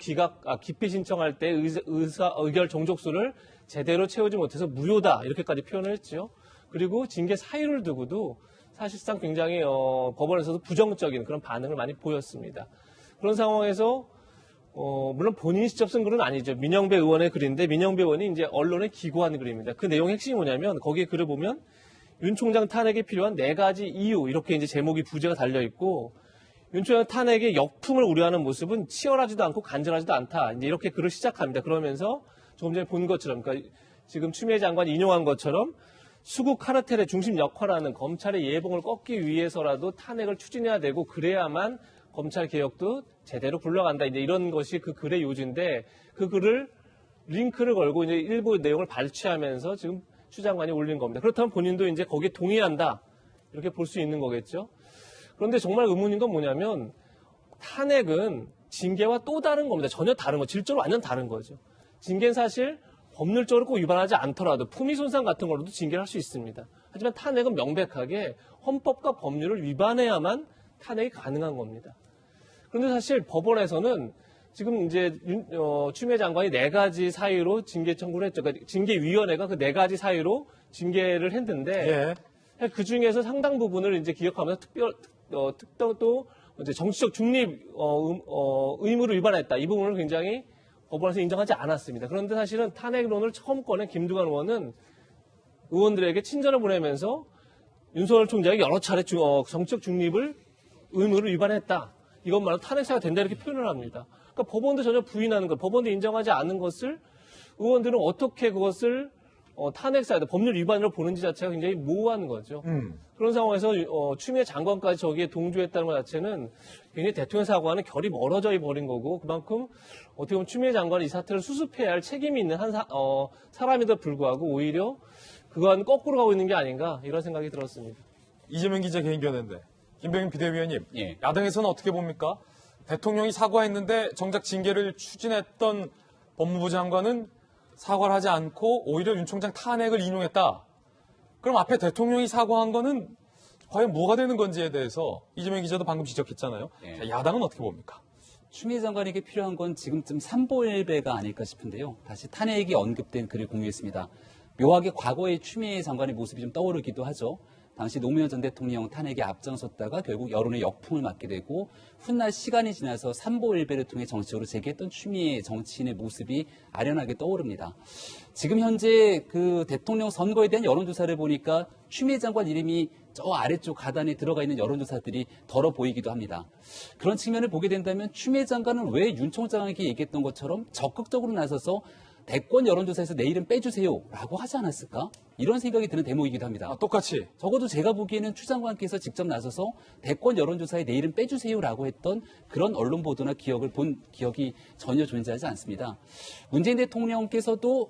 기피 신청할 때 의결 종족수를 제대로 채우지 못해서 무효다. 이렇게까지 표현을 했죠. 그리고 징계 사유를 두고도 사실상 굉장히 법원에서도 부정적인 그런 반응을 많이 보였습니다. 그런 상황에서 물론 본인이 직접 쓴 글은 아니죠. 민영배 의원의 글인데 민영배 의원이 이제 언론에 기고한 글입니다. 그 내용의 핵심이 뭐냐면 거기에 글을 보면 윤 총장 탄핵에 필요한 4가지 이유 이렇게 이제 제목이 부제가 달려 있고 윤 총장 탄핵의 역풍을 우려하는 모습은 치열하지도 않고 간절하지도 않다. 이제 이렇게 글을 시작합니다. 그러면서 조금 전에 본 것처럼 그러니까 지금 추미애 장관이 인용한 것처럼 수구 카르텔의 중심 역할하는 검찰의 예봉을 꺾기 위해서라도 탄핵을 추진해야 되고 그래야만 검찰 개혁도 제대로 굴러간다. 이제 이런 것이 그 글의 요지인데 그 글을 링크를 걸고 이제 일부 내용을 발췌하면서 지금 추 장관이 올린 겁니다. 그렇다면 본인도 이제 거기에 동의한다. 이렇게 볼 수 있는 거겠죠. 그런데 정말 의문인 건 뭐냐면 탄핵은 징계와 또 다른 겁니다. 전혀 다른 거, 질적으로 완전 다른 거죠. 징계는 사실 법률적으로 꼭 위반하지 않더라도 품위 손상 같은 걸로도 징계를 할 수 있습니다. 하지만 탄핵은 명백하게 헌법과 법률을 위반해야만 탄핵이 가능한 겁니다. 그런데 사실 법원에서는 지금 이제 추미애 장관이 4가지 사유로 징계 청구를 했죠. 그러니까 징계위원회가 그 4가지 사유로 징계를 했는데 그 중에서 상당 부분을 이제 기억하면서 특별도 이제 정치적 중립 의무를 위반했다. 이 부분을 굉장히 법원에서 인정하지 않았습니다. 그런데 사실은 탄핵론을 처음 꺼낸 김두관 의원은 의원들에게 친전을 보내면서 윤석열 총장이 여러 차례 정치적 중립을 의무를 위반했다. 이것만으로 탄핵사가 된다 이렇게 표현을 합니다. 그러니까 법원도 전혀 부인하는 것, 법원도 인정하지 않은 것을 의원들은 어떻게 그것을 탄핵사이다, 법률 위반으로 보는지 자체가 굉장히 모호한 거죠. 그런 상황에서 추미애 장관까지 저기에 동조했다는 것 자체는 굉장히 대통령 사과와는 결이 멀어져 버린 거고, 그만큼 어떻게 보면 추미애 장관이 이 사태를 수습해야 할 책임이 있는 사람에도 불구하고 오히려 그거와는 거꾸로 가고 있는 게 아닌가 이런 생각이 들었습니다. 이재명 기자 개인견인데 김병인 비대위원님, 예. 야당에서는 어떻게 봅니까? 대통령이 사과했는데 정작 징계를 추진했던 법무부 장관은 사과를 하지 않고 오히려 윤 총장 탄핵을 인용했다. 그럼 앞에 대통령이 사과한 거는 과연 뭐가 되는 건지에 대해서 이재명 기자도 방금 지적했잖아요. 예. 자, 야당은 어떻게 봅니까? 추미애 장관에게 필요한 건 지금쯤 삼보일배가 아닐까 싶은데요. 다시 탄핵이 언급된 글을 공유했습니다. 묘하게 과거의 추미애 장관의 모습이 좀 떠오르기도 하죠. 당시 노무현 전 대통령 탄핵에 앞장섰다가 결국 여론의 역풍을 맞게 되고 훗날 시간이 지나서 삼보일배를 통해 정치적으로 재기했던 추미애 정치인의 모습이 아련하게 떠오릅니다. 지금 현재 그 대통령 선거에 대한 여론조사를 보니까 추미애 장관 이름이 저 아래쪽 하단에 들어가 있는 여론조사들이 덜어 보이기도 합니다. 그런 측면을 보게 된다면 추미애 장관은 왜 윤 총장에게 얘기했던 것처럼 적극적으로 나서서 대권 여론조사에서 내 이름 빼주세요라고 하지 않았을까? 이런 생각이 드는 대목이기도 합니다. 똑같이. 적어도 제가 보기에는 추 장관께서 직접 나서서 대권 여론조사에 내 이름 빼주세요라고 했던 그런 언론 보도나 기억을 본 기억이 전혀 존재하지 않습니다. 문재인 대통령께서도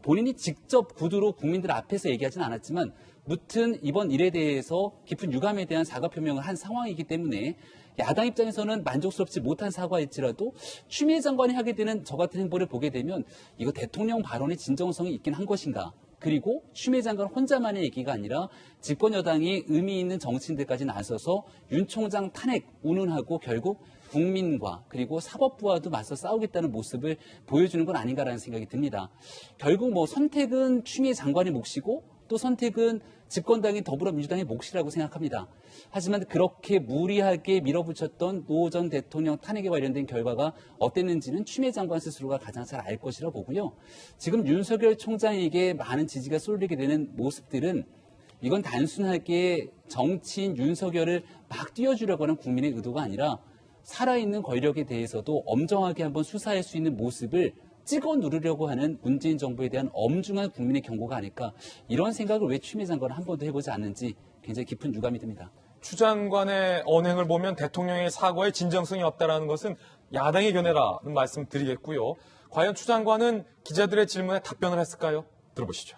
본인이 직접 구두로 국민들 앞에서 얘기하진 않았지만 무튼 이번 일에 대해서 깊은 유감에 대한 사과 표명을 한 상황이기 때문에 야당 입장에서는 만족스럽지 못한 사과일지라도 추미애 장관이 하게 되는 저 같은 행보를 보게 되면 이거 대통령 발언의 진정성이 있긴 한 것인가. 그리고 추미애 장관 혼자만의 얘기가 아니라 집권 여당이 의미 있는 정치인들까지 나서서 윤 총장 탄핵 운운하고 결국 국민과 그리고 사법부와도 맞서 싸우겠다는 모습을 보여주는 건 아닌가라는 생각이 듭니다. 결국 선택은 추미애 장관의 몫이고 또 선택은 집권당인 더불어민주당의 몫이라고 생각합니다. 하지만 그렇게 무리하게 밀어붙였던 노 전 대통령 탄핵에 관련된 결과가 어땠는지는 추미애 장관 스스로가 가장 잘 알 것이라 보고요. 지금 윤석열 총장에게 많은 지지가 쏠리게 되는 모습들은 이건 단순하게 정치인 윤석열을 막 띄워주려고 하는 국민의 의도가 아니라 살아있는 권력에 대해서도 엄정하게 한번 수사할 수 있는 모습을 찍어 누르려고 하는 문재인 정부에 대한 엄중한 국민의 경고가 아닐까, 이런 생각을 왜 추미애 장관은 한 번도 해보지 않는지 굉장히 깊은 유감이 듭니다. 추 장관의 언행을 보면 대통령의 사과에 진정성이 없다는 것은 야당의 견해라는 말씀 드리겠고요. 과연 추 장관은 기자들의 질문에 답변을 했을까요? 들어보시죠.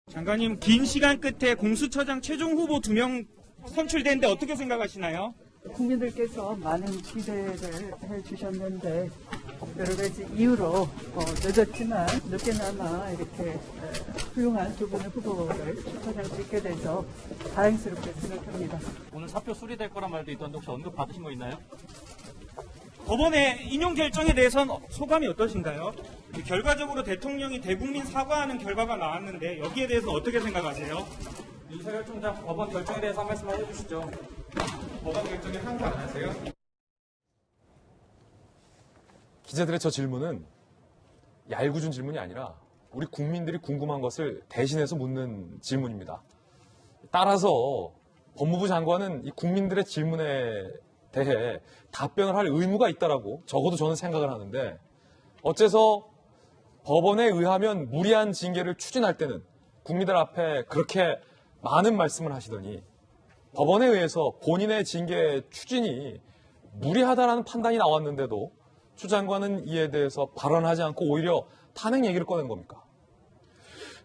장관님, 긴 시간 끝에 공수처장 최종 후보 2명 선출됐는데 어떻게 생각하시나요? 국민들께서 많은 기대를 해주셨는데 여러 가지 이유로 늦었지만 늦게나마 이렇게 훌륭한 두 분의 후보를 추천할 수 있게 돼서 다행스럽게 생각합니다. 오늘 사표 수리될 거란 말도 있던데 혹시 언급 받으신 거 있나요? 법원의 인용 결정에 대해서는 소감이 어떠신가요? 결과적으로 대통령이 대국민 사과하는 결과가 나왔는데 여기에 대해서 어떻게 생각하세요? 윤석열 총장 법원 결정에 대해서 한 말씀 해주시죠. 법원 결정에 항의 안 하세요? 기자들의 저 질문은 얄궂은 질문이 아니라 우리 국민들이 궁금한 것을 대신해서 묻는 질문입니다. 따라서 법무부 장관은 이 국민들의 질문에 대해 답변을 할 의무가 있다라고 적어도 저는 생각을 하는데, 어째서 법원에 의하면 무리한 징계를 추진할 때는 국민들 앞에 그렇게 많은 말씀을 하시더니 법원에 의해서 본인의 징계 추진이 무리하다라는 판단이 나왔는데도 추 장관은 이에 대해서 발언하지 않고 오히려 탄핵 얘기를 꺼낸 겁니까?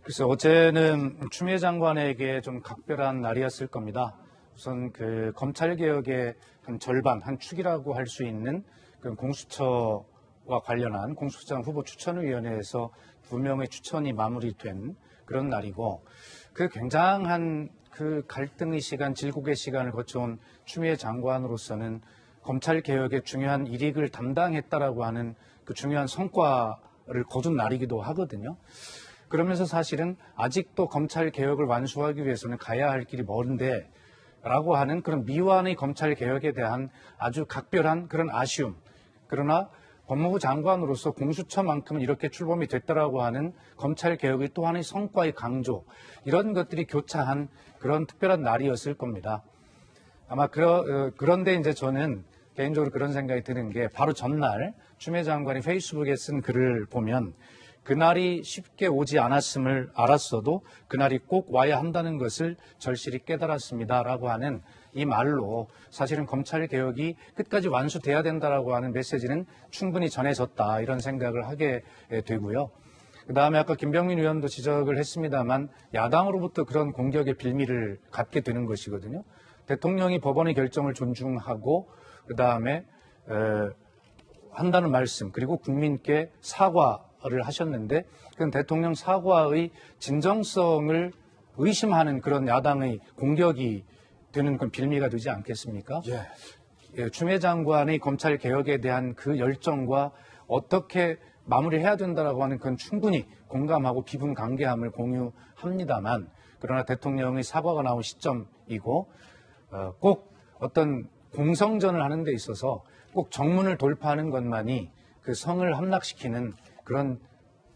글쎄, 어제는 추미애 장관에게 좀 각별한 날이었을 겁니다. 우선 그 검찰개혁의 한 절반, 한 축이라고 할 수 있는 그 공수처와 관련한 공수처장 후보 추천위원회에서 2명의 추천이 마무리된 그런 날이고, 그 굉장한 그 갈등의 시간, 질곡의 시간을 거쳐온 추미애 장관으로서는 검찰개혁의 중요한 일익을 담당했다라고 하는 그 중요한 성과를 거둔 날이기도 하거든요. 그러면서 사실은 아직도 검찰개혁을 완수하기 위해서는 가야 할 길이 먼데, 라고 하는 그런 미완의 검찰 개혁에 대한 아주 각별한 그런 아쉬움. 그러나 법무부 장관으로서 공수처만큼은 이렇게 출범이 됐다라고 하는 검찰 개혁의 또 하나의 성과의 강조, 이런 것들이 교차한 그런 특별한 날이었을 겁니다. 아마 그런데 이제 저는 개인적으로 그런 생각이 드는 게 바로 전날 추미애 장관이 페이스북에 쓴 글을 보면 그날이 쉽게 오지 않았음을 알았어도 그날이 꼭 와야 한다는 것을 절실히 깨달았습니다라고 하는 이 말로 사실은 검찰개혁이 끝까지 완수돼야 된다라고 하는 메시지는 충분히 전해졌다, 이런 생각을 하게 되고요. 그다음에 아까 김병민 의원도 지적을 했습니다만 야당으로부터 그런 공격의 빌미를 갖게 되는 것이거든요. 대통령이 법원의 결정을 존중하고 그다음에 한다는 말씀, 그리고 국민께 사과를 하셨는데 그건 대통령 사과의 진정성을 의심하는 그런 야당의 공격이 되는 그런 빌미가 되지 않겠습니까? 예, 추미애 장관의 검찰 개혁에 대한 그 열정과 어떻게 마무리해야 된다라고 하는 건 충분히 공감하고 기분 강개함을 공유합니다만, 그러나 대통령의 사과가 나온 시점이고 꼭 어떤 공성전을 하는 데 있어서 꼭 정문을 돌파하는 것만이 그 성을 함락시키는 그런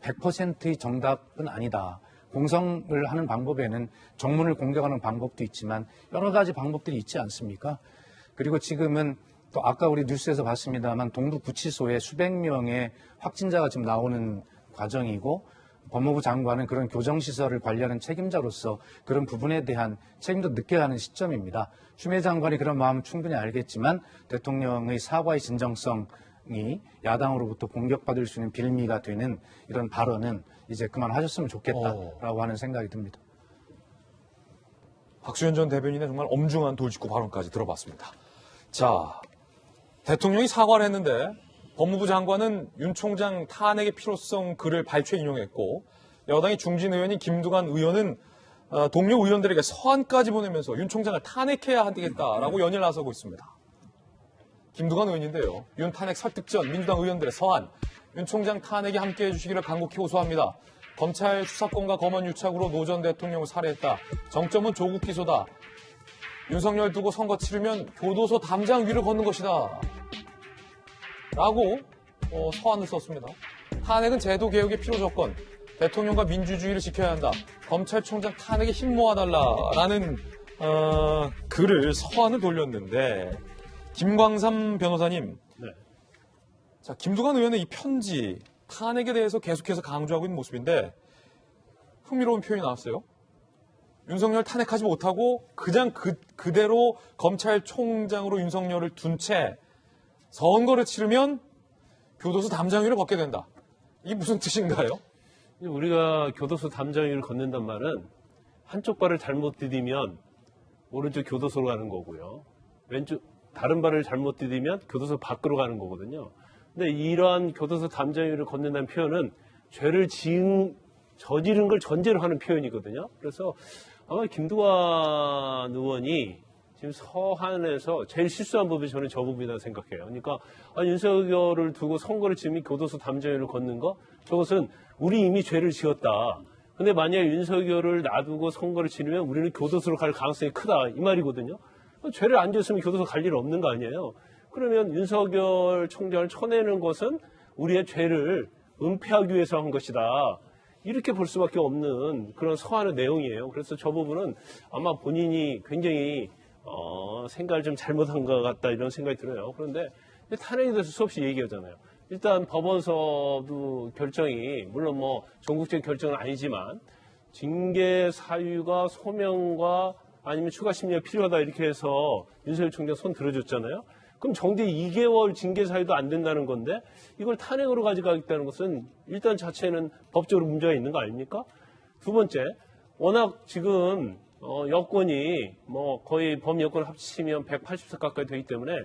100%의 정답은 아니다. 공성을 하는 방법에는 정문을 공격하는 방법도 있지만 여러 가지 방법들이 있지 않습니까? 그리고 지금은 또 아까 우리 뉴스에서 봤습니다만 동부구치소에 수백 명의 확진자가 지금 나오는 과정이고, 법무부 장관은 그런 교정시설을 관리하는 책임자로서 그런 부분에 대한 책임도 느껴야 하는 시점입니다. 추미애 장관이 그런 마음은 충분히 알겠지만 대통령의 사과의 진정성이 야당으로부터 공격받을 수 있는 빌미가 되는 이런 발언은 이제 그만하셨으면 좋겠다라고 하는 생각이 듭니다. 박수현 전 대변인의 정말 엄중한 돌직구 발언까지 들어봤습니다. 자, 대통령이 사과를 했는데 법무부 장관은 윤 총장 탄핵의 필요성 글을 발췌 인용했고, 여당의 중진 의원인 김두관 의원은 동료 의원들에게 서한까지 보내면서 윤 총장을 탄핵해야 하겠다라고 연일 나서고 있습니다. 김두관 의원인데요. 윤 탄핵 설득 전 민주당 의원들의 서한, 윤 총장 탄핵에 함께해 주시기를 간곡히 호소합니다. 검찰 수사권과 검언 유착으로 노 전 대통령을 살해했다. 정점은 조국 기소다. 윤석열 두고 선거 치르면 교도소 담장 위를 걷는 것이다. 라고 서한을 썼습니다. 탄핵은 제도 개혁의 필요 조건, 대통령과 민주주의를 지켜야 한다. 검찰총장 탄핵에 힘 모아달라라는 글을 서한을 돌렸는데, 김광삼 변호사님, 자, 김두관 의원의 이 편지, 탄핵에 대해서 계속해서 강조하고 있는 모습인데 흥미로운 표현이 나왔어요. 윤석열 탄핵하지 못하고 그냥 그대로 검찰총장으로 윤석열을 둔 채 선거를 치르면 교도소 담장 위를 걷게 된다. 이게 무슨 뜻인가요? 우리가 교도소 담장 위를 걷는단 말은 한쪽 발을 잘못 디디면 오른쪽 교도소로 가는 거고요. 왼쪽 다른 발을 잘못 디디면 교도소 밖으로 가는 거거든요. 근데 이러한 교도소 담장 위를 걷는다는 표현은 죄를 저지른 걸 전제로 하는 표현이거든요. 그래서 아마 김두관 의원이 지금 서한에서 제일 실수한 부분이 저는 저 부분이라고 생각해요. 그러니까 윤석열을 두고 선거를 치르면 교도소 담장 위를 걷는 거, 저것은 우리 이미 죄를 지었다. 근데 만약 윤석열을 놔두고 선거를 치르면 우리는 교도소로 갈 가능성이 크다, 이 말이거든요. 죄를 안 지었으면 교도소 갈 일 없는 거 아니에요. 그러면 윤석열 총장을 쳐내는 것은 우리의 죄를 은폐하기 위해서 한 것이다. 이렇게 볼 수밖에 없는 그런 서한의 내용이에요. 그래서 저 부분은 아마 본인이 굉장히 생각을 좀 잘못한 것 같다, 이런 생각이 들어요. 그런데 탄핵에 대해서 수없이 얘기하잖아요. 일단 법원서도 결정이 물론 뭐 전국적 결정은 아니지만 징계 사유가 소명과 아니면 추가 심리가 필요하다, 이렇게 해서 윤석열 총장 손 들어줬잖아요. 그럼 정대 2개월 징계 사유도 안 된다는 건데 이걸 탄핵으로 가져가겠다는 것은 일단 자체는 법적으로 문제가 있는 거 아닙니까? 두 번째, 워낙 지금 여권이 뭐 거의 범여권 합치면 180석 가까이 되기 때문에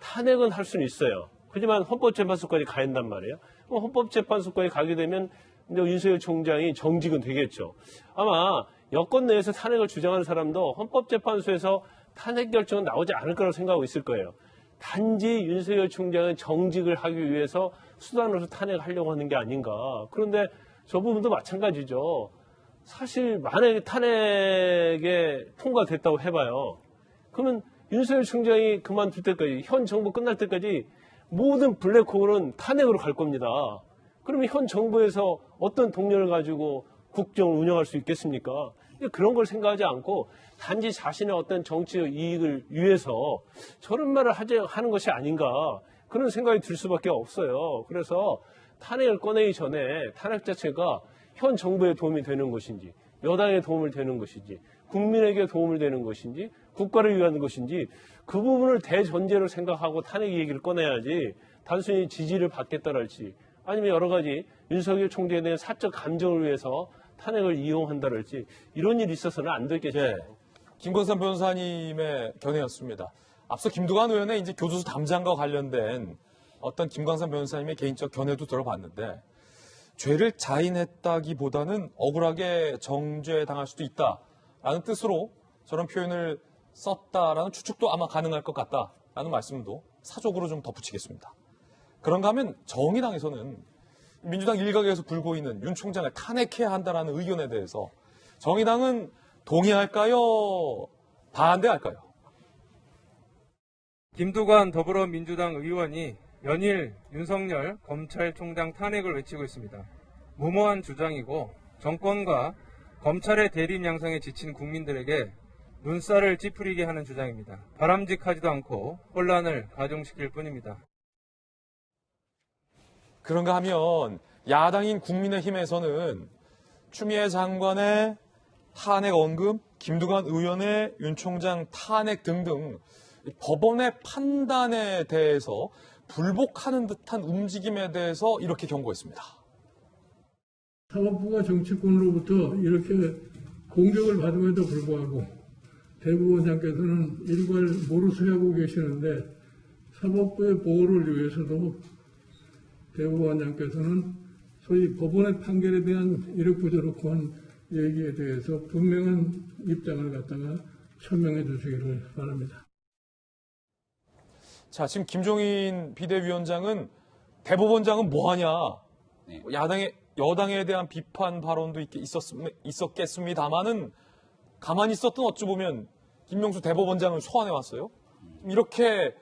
탄핵은 할 수는 있어요. 하지만 헌법재판소까지 가야 한단 말이에요. 헌법재판소까지 가게 되면 이제 윤석열 총장이 정직은 되겠죠. 아마 여권 내에서 탄핵을 주장하는 사람도 헌법재판소에서 탄핵 결정은 나오지 않을 거라고 생각하고 있을 거예요. 단지 윤석열 총장은 정직을 하기 위해서 수단으로서 탄핵을 하려고 하는 게 아닌가. 그런데 저 부분도 마찬가지죠. 사실 만약에 탄핵에 통과됐다고 해봐요. 그러면 윤석열 총장이 그만둘 때까지, 현 정부 끝날 때까지 모든 블랙홀은 탄핵으로 갈 겁니다. 그러면 현 정부에서 어떤 동료를 가지고 국정을 운영할 수 있겠습니까? 그런 걸 생각하지 않고 단지 자신의 어떤 정치적 이익을 위해서 저런 말을 하는 것이 아닌가, 그런 생각이 들 수밖에 없어요. 그래서 탄핵을 꺼내기 전에 탄핵 자체가 현 정부에 도움이 되는 것인지, 여당에 도움을 되는 것인지, 국민에게 도움을 되는 것인지, 국가를 위한 것인지, 그 부분을 대전제로 생각하고 탄핵 얘기를 꺼내야지, 단순히 지지를 받겠다랄지, 아니면 여러 가지 윤석열 총재에 대한 사적 감정을 위해서 탄핵을 이용한다랄지, 이런 일이 있어서는 안 되겠죠. 김광삼 변호사님의 견해였습니다. 앞서 김두관 의원의 이제 교도소 담장과 관련된 어떤 김광삼 변호사님의 개인적 견해도 들어봤는데, 죄를 자인했다기보다는 억울하게 정죄당할 수도 있다라는 뜻으로 저런 표현을 썼다라는 추측도 아마 가능할 것 같다라는 말씀도 사적으로 좀 덧붙이겠습니다. 그런가 하면 정의당에서는 민주당 일각에서 불고 있는 윤 총장을 탄핵해야 한다라는 의견에 대해서 정의당은 동의할까요? 반대할까요? 김두관 더불어민주당 의원이 연일 윤석열 검찰총장 탄핵을 외치고 있습니다. 무모한 주장이고 정권과 검찰의 대립 양상에 지친 국민들에게 눈살을 찌푸리게 하는 주장입니다. 바람직하지도 않고 혼란을 가중시킬 뿐입니다. 그런가 하면 야당인 국민의힘에서는 추미애 장관의 탄핵 언급, 김두관 의원의 윤 총장 탄핵 등등 법원의 판단에 대해서 불복하는 듯한 움직임에 대해서 이렇게 경고했습니다. 사법부가 정치권으로부터 이렇게 공격을 받음에도 불구하고 대법원장께서는 일괄 모르쇠하고 계시는데, 사법부의 보호를 위해서도 대법원장께서는 소위 법원의 판결에 대한 이렇고 저렇고 한 얘기에 대해서 분명한 입장을 갖다가 설명해 주시기를 바랍니다. 자, 지금 김종인 비대위원장은 대법원장은 뭐하냐, 여당에 대한 비판 발언도 있었겠습니다만은 가만히 있었던 어찌 보면 김명수 대법원장을 소환해 왔어요. 이렇게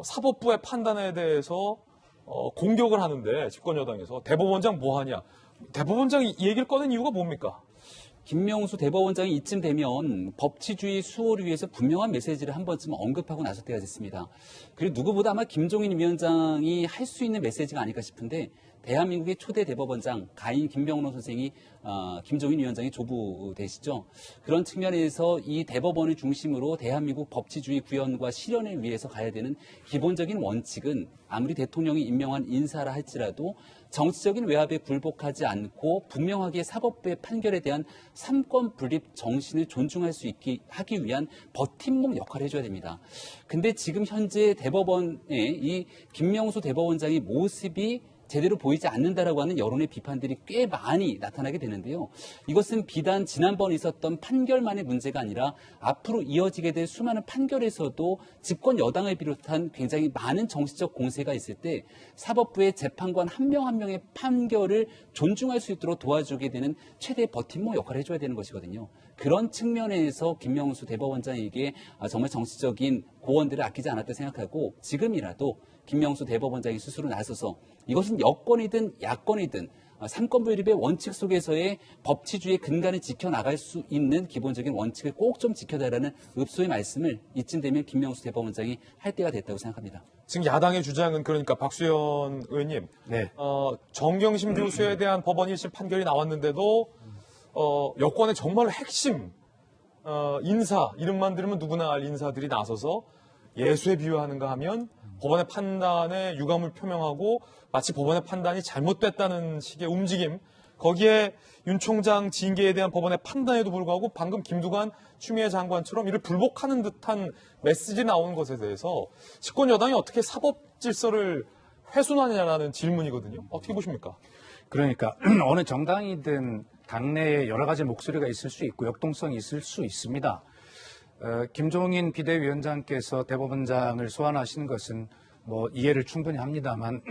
사법부의 판단에 대해서 공격을 하는데, 집권 여당에서 대법원장 뭐하냐, 대법원장이 이 얘기를 꺼낸 이유가 뭡니까? 김명수 대법원장이 이쯤 되면 법치주의 수호를 위해서 분명한 메시지를 한 번쯤 언급하고 나설 때가 됐습니다. 그리고 누구보다 아마 김종인 위원장이 할 수 있는 메시지가 아닐까 싶은데, 대한민국의 초대 대법원장 가인 김병로 선생이 김종인 위원장의 조부되시죠. 그런 측면에서 이 대법원을 중심으로 대한민국 법치주의 구현과 실현을 위해서 가야 되는 기본적인 원칙은 아무리 대통령이 임명한 인사라 할지라도 정치적인 외압에 굴복하지 않고 분명하게 사법부의 판결에 대한 삼권 분립 정신을 존중할 수 있게 하기 위한 버팀목 역할을 해줘야 됩니다. 근데 지금 현재 대법원의 이 김명수 대법원장의 모습이 제대로 보이지 않는다라고 하는 여론의 비판들이 꽤 많이 나타나게 되는데요. 이것은 비단 지난번 있었던 판결만의 문제가 아니라 앞으로 이어지게 될 수많은 판결에서도 집권 여당을 비롯한 굉장히 많은 정치적 공세가 있을 때 사법부의 재판관 한 명 한 명의 판결을 존중할 수 있도록 도와주게 되는 최대의 버팀목 역할을 해줘야 되는 것이거든요. 그런 측면에서 김명수 대법원장에게 정말 정치적인 고언들을 아끼지 않았다 생각하고, 지금이라도 김명수 대법원장이 스스로 나서서 이것은 여권이든 야권이든 삼권 분립의 원칙 속에서의 법치주의의 근간을 지켜나갈 수 있는 기본적인 원칙을 꼭 좀 지켜달라는 읍소의 말씀을 이쯤 되면 김명수 대법원장이 할 때가 됐다고 생각합니다. 지금 야당의 주장은, 그러니까 박수현 의원님, 정경심 교수에 대한 법원 1심 판결이 나왔는데도 여권의 정말 핵심 인사, 이름만 들으면 누구나 알 인사들이 나서서 예수에 비유하는가 하면 법원의 판단에 유감을 표명하고 마치 법원의 판단이 잘못됐다는 식의 움직임, 거기에 윤 총장 징계에 대한 법원의 판단에도 불구하고 방금 김두관 추미애 장관처럼 이를 불복하는 듯한 메시지 나오는 것에 대해서 집권 여당이 어떻게 사법 질서를 훼손하느냐라는 질문이거든요. 어떻게 보십니까? 그러니까 어느 정당이든 당내에 여러 가지 목소리가 있을 수 있고 역동성이 있을 수 있습니다. 김종인 비대위원장께서 대법원장을 소환하시는 것은 뭐 이해를 충분히 합니다만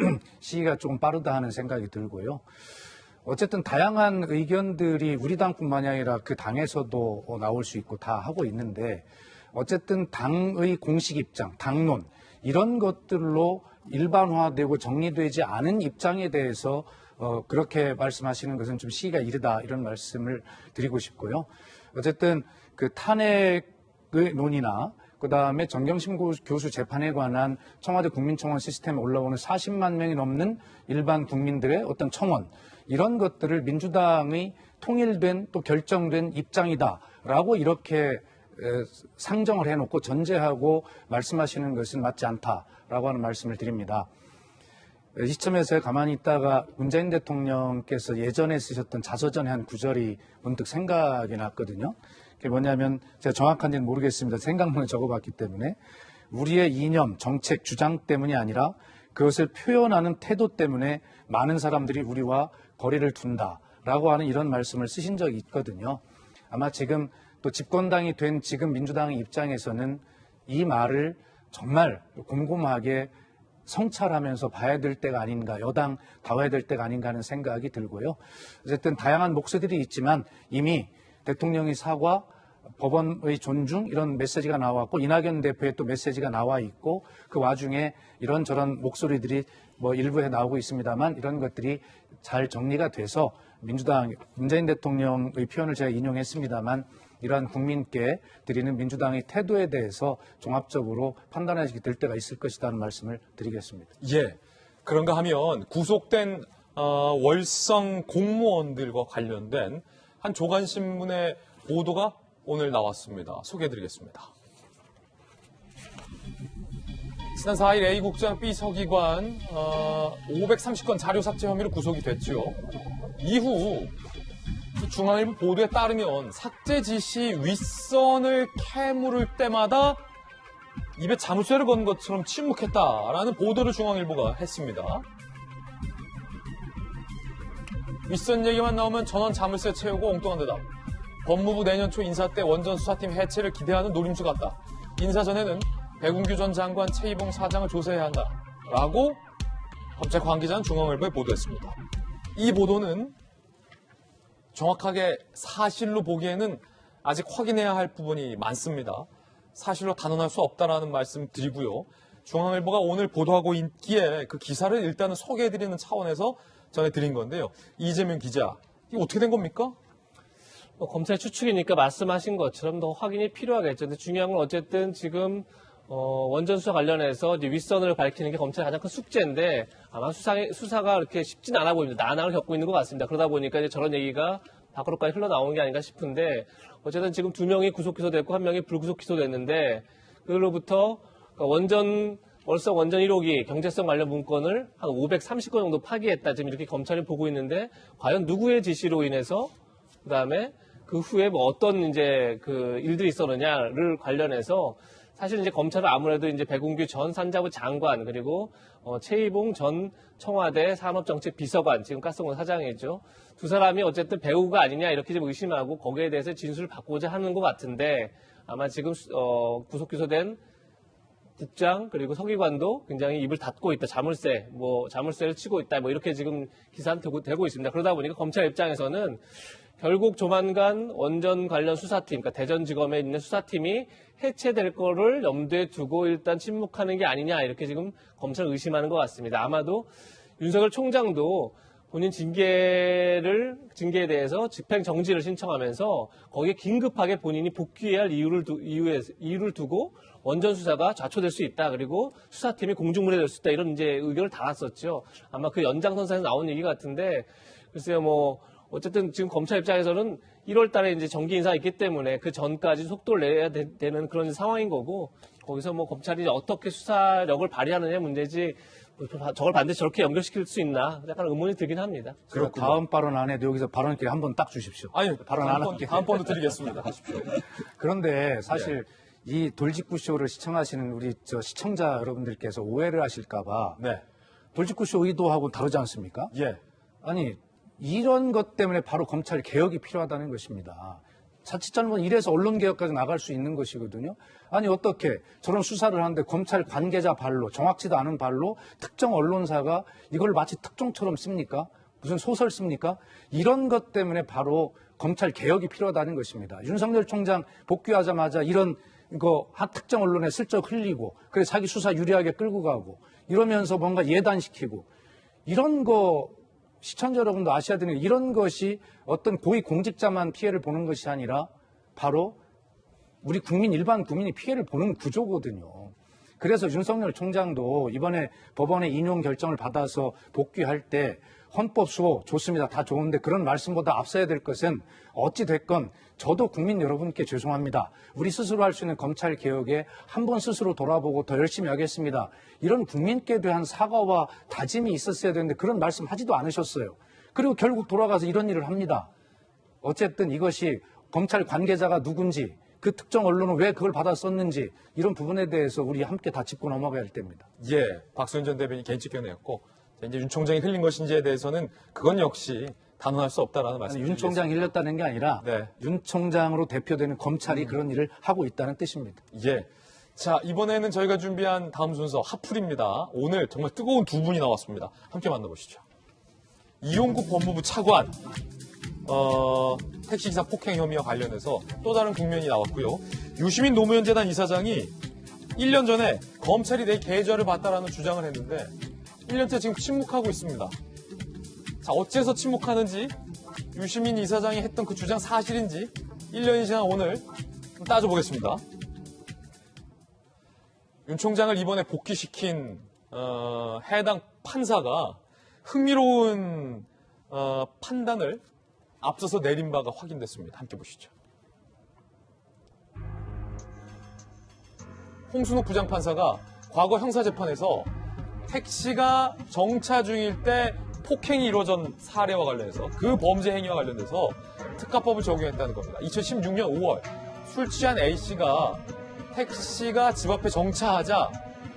시기가 조금 빠르다 하는 생각이 들고요. 어쨌든 다양한 의견들이 우리 당뿐만이 아니라 그 당에서도 나올 수 있고 다 하고 있는데, 어쨌든 당의 공식 입장, 당론 이런 것들로 일반화되고 정리되지 않은 입장에 대해서 그렇게 말씀하시는 것은 좀 시기가 이르다 이런 말씀을 드리고 싶고요. 어쨌든 그 탄핵의 논의나 그다음에 정경심 교수 재판에 관한 청와대 국민청원 시스템에 올라오는 40만 명이 넘는 일반 국민들의 어떤 청원 이런 것들을 민주당의 통일된 또 결정된 입장이다라고 이렇게 상정을 해놓고 전제하고 말씀하시는 것은 맞지 않다라고 하는 말씀을 드립니다. 이 시점에서 가만히 있다가 문재인 대통령께서 예전에 쓰셨던 자서전의 한 구절이 문득 생각이 났거든요. 그게 뭐냐면 제가 정확한지는 모르겠습니다. 생각만 적어봤기 때문에 우리의 이념, 정책, 주장 때문이 아니라 그것을 표현하는 태도 때문에 많은 사람들이 우리와 거리를 둔다라고 하는 이런 말씀을 쓰신 적이 있거든요. 아마 지금 또 집권당이 된 지금 민주당의 입장에서는 이 말을 정말 곰곰하게 성찰하면서 봐야 될 때가 아닌가, 여당 다워야 될 때가 아닌가 하는 생각이 들고요. 어쨌든 다양한 목소리들이 있지만 이미 대통령의 사과, 법원의 존중 이런 메시지가 나왔고 이낙연 대표의 또 메시지가 나와 있고 그 와중에 이런저런 목소리들이 뭐 일부에 나오고 있습니다만 이런 것들이 잘 정리가 돼서 민주당, 문재인 대통령의 표현을 제가 인용했습니다만 이러한 국민께 드리는 민주당의 태도에 대해서 종합적으로 판단하시게 될 때가 있을 것이라는 말씀을 드리겠습니다. 예. 그런가 하면 구속된 월성 공무원들과 관련된 한 조간신문의 보도가 오늘 나왔습니다. 소개해드리겠습니다. 지난 4일 A국장 B서기관 530건 자료 삭제 혐의로 구속이 됐죠. 이후 중앙일보 보도에 따르면 삭제 지시 윗선을 캐물을 때마다 입에 자물쇠를 건 것처럼 침묵했다라는 보도를 중앙일보가 했습니다. 윗선 얘기만 나오면 전원 자물쇠 채우고 엉뚱한 대답. 법무부 내년 초 인사 때 원전 수사팀 해체를 기대하는 노림수 같다. 인사 전에는 백운규 전 장관 최이봉 사장을 조사해야 한다라고 검찰 관계자는 중앙일보에 보도했습니다. 이 보도는 정확하게 사실로 보기에는 아직 확인해야 할 부분이 많습니다. 사실로 단언할 수 없다라는 말씀 드리고요. 중앙일보가 오늘 보도하고 있기에 그 기사를 일단은 소개해드리는 차원에서 전해드린 건데요. 이재명 기자, 이게 어떻게 된 겁니까? 검찰 추측이니까 말씀하신 것처럼 더 확인이 필요하겠죠. 근데 중요한 건 어쨌든 지금 원전 수사 관련해서 이제 윗선을 밝히는 게 검찰의 가장 큰 숙제인데 아마 수사가 그렇게 쉽진 않아 보입니다. 난항을 겪고 있는 것 같습니다. 그러다 보니까 이제 저런 얘기가 밖으로까지 흘러나오는 게 아닌가 싶은데 어쨌든 지금 2명이 구속 기소됐고 1명이 불구속 기소됐는데 그로부터 월성 원전 1호기 경제성 관련 문건을 한 530건 정도 파기했다. 지금 이렇게 검찰이 보고 있는데 과연 누구의 지시로 인해서 그다음에 그 후에 뭐 어떤 이제 그 일들이 있었느냐를 관련해서 사실 이제 검찰은 아무래도 이제 백운규 전 산자부 장관 그리고 최이봉 전 청와대 산업정책 비서관 지금 가스공사 사장이죠. 두 사람이 어쨌든 배우가 아니냐 이렇게 좀 의심하고 거기에 대해서 진술을 받고자 하는 것 같은데 아마 지금 구속 기소된 국장 그리고 서기관도 굉장히 입을 닫고 있다. 자물쇠를 치고 있다. 뭐 이렇게 지금 기사는 되고 있습니다. 그러다 보니까 검찰 입장에서는 결국 조만간 원전 관련 수사팀, 그러니까 대전지검에 있는 수사팀이 해체될 거를 염두에 두고 일단 침묵하는 게 아니냐 이렇게 지금 검찰을 의심하는 것 같습니다. 아마도 윤석열 총장도 본인 징계에 대해서 집행 정지를 신청하면서 거기에 긴급하게 본인이 복귀해야 할 이유를 두고 원전 수사가 좌초될 수 있다. 그리고 수사팀이 공중분해될 수 있다. 이런 이제 의견을 달았었죠. 아마 그 연장선상에서 나온 얘기 같은데 글쎄요 뭐 어쨌든 지금 검찰 입장에서는 1월 달에 이제 정기 인사가 있기 때문에 그 전까지 속도를 내야 되는 그런 상황인 거고 거기서 뭐 검찰이 어떻게 수사력을 발휘하느냐 문제지 저걸 반드시 저렇게 연결시킬 수 있나 약간 의문이 들긴 합니다. 그럼 다음 발언 안에도 여기서 발언 기회 한번 딱 주십시오. 아니, 발언 안 할게요. 다음 번도 드리겠습니다. 하십시오. 그런데 사실 이 돌직구 쇼를 시청하시는 우리 시청자 여러분들께서 오해를 하실까봐 돌직구 쇼 의도하고 다르지 않습니까? 예. 아니 이런 것 때문에 바로 검찰 개혁이 필요하다는 것입니다. 자칫 잘못하면 이래서 언론개혁까지 나갈 수 있는 것이거든요. 아니 어떻게 저런 수사를 하는데 검찰 관계자 발로 정확치도 않은 발로 특정 언론사가 이걸 마치 특종처럼 씁니까? 무슨 소설 씁니까? 이런 것 때문에 바로 검찰 개혁이 필요하다는 것입니다. 윤석열 총장 복귀하자마자 이런 특정 언론에 슬쩍 흘리고 그래 자기 수사 유리하게 끌고 가고 이러면서 뭔가 예단시키고 이런 거 시청자 여러분도 아셔야 되는 게 이런 것이 어떤 고위 공직자만 피해를 보는 것이 아니라 바로 우리 일반 국민이 피해를 보는 구조거든요. 그래서 윤석열 총장도 이번에 법원의 인용 결정을 받아서 복귀할 때 헌법 수호 좋습니다. 다 좋은데 그런 말씀보다 앞서야 될 것은 어찌 됐건 저도 국민 여러분께 죄송합니다. 우리 스스로 할 수 있는 검찰 개혁에 한번 스스로 돌아보고 더 열심히 하겠습니다. 이런 국민께 대한 사과와 다짐이 있었어야 되는데 그런 말씀 하지도 않으셨어요. 그리고 결국 돌아가서 이런 일을 합니다. 어쨌든 이것이 검찰 관계자가 누군지 그 특정 언론은 왜 그걸 받아 썼는지 이런 부분에 대해서 우리 함께 다 짚고 넘어가야 할 때입니다. 예, 박수현 전 대변인 개인측견이었고 이제 윤 총장이 흘린 것인지에 대해서는 그건 역시 단언할 수 없다라는 말씀입니다. 윤 총장이 흘렸다는 게 아니라 네. 윤 총장으로 대표되는 검찰이 그런 일을 하고 있다는 뜻입니다. 예. 자, 이번에는 저희가 준비한 다음 순서 핫플입니다. 오늘 정말 뜨거운 두 분이 나왔습니다. 함께 만나보시죠. 이용국 법무부 차관 택시기사 폭행 혐의와 관련해서 또 다른 국면이 나왔고요. 유시민 노무현재단 이사장이 1년 전에 검찰이 내 계좌를 봤다라는 주장을 했는데 1년째 지금 침묵하고 있습니다. 자, 어째서 침묵하는지, 유시민 이사장이 했던 그 주장 사실인지 1년이 지난 오늘 따져보겠습니다. 윤 총장을 이번에 복귀시킨 해당 판사가 흥미로운 판단을 앞서서 내린 바가 확인됐습니다. 함께 보시죠. 홍순욱 부장판사가 과거 형사재판에서 택시가 정차 중일 때 폭행이 이루어진 사례와 관련해서 그 범죄 행위와 관련돼서 특가법을 적용했다는 겁니다. 2016년 5월 술 취한 A씨가 택시가 집 앞에 정차하자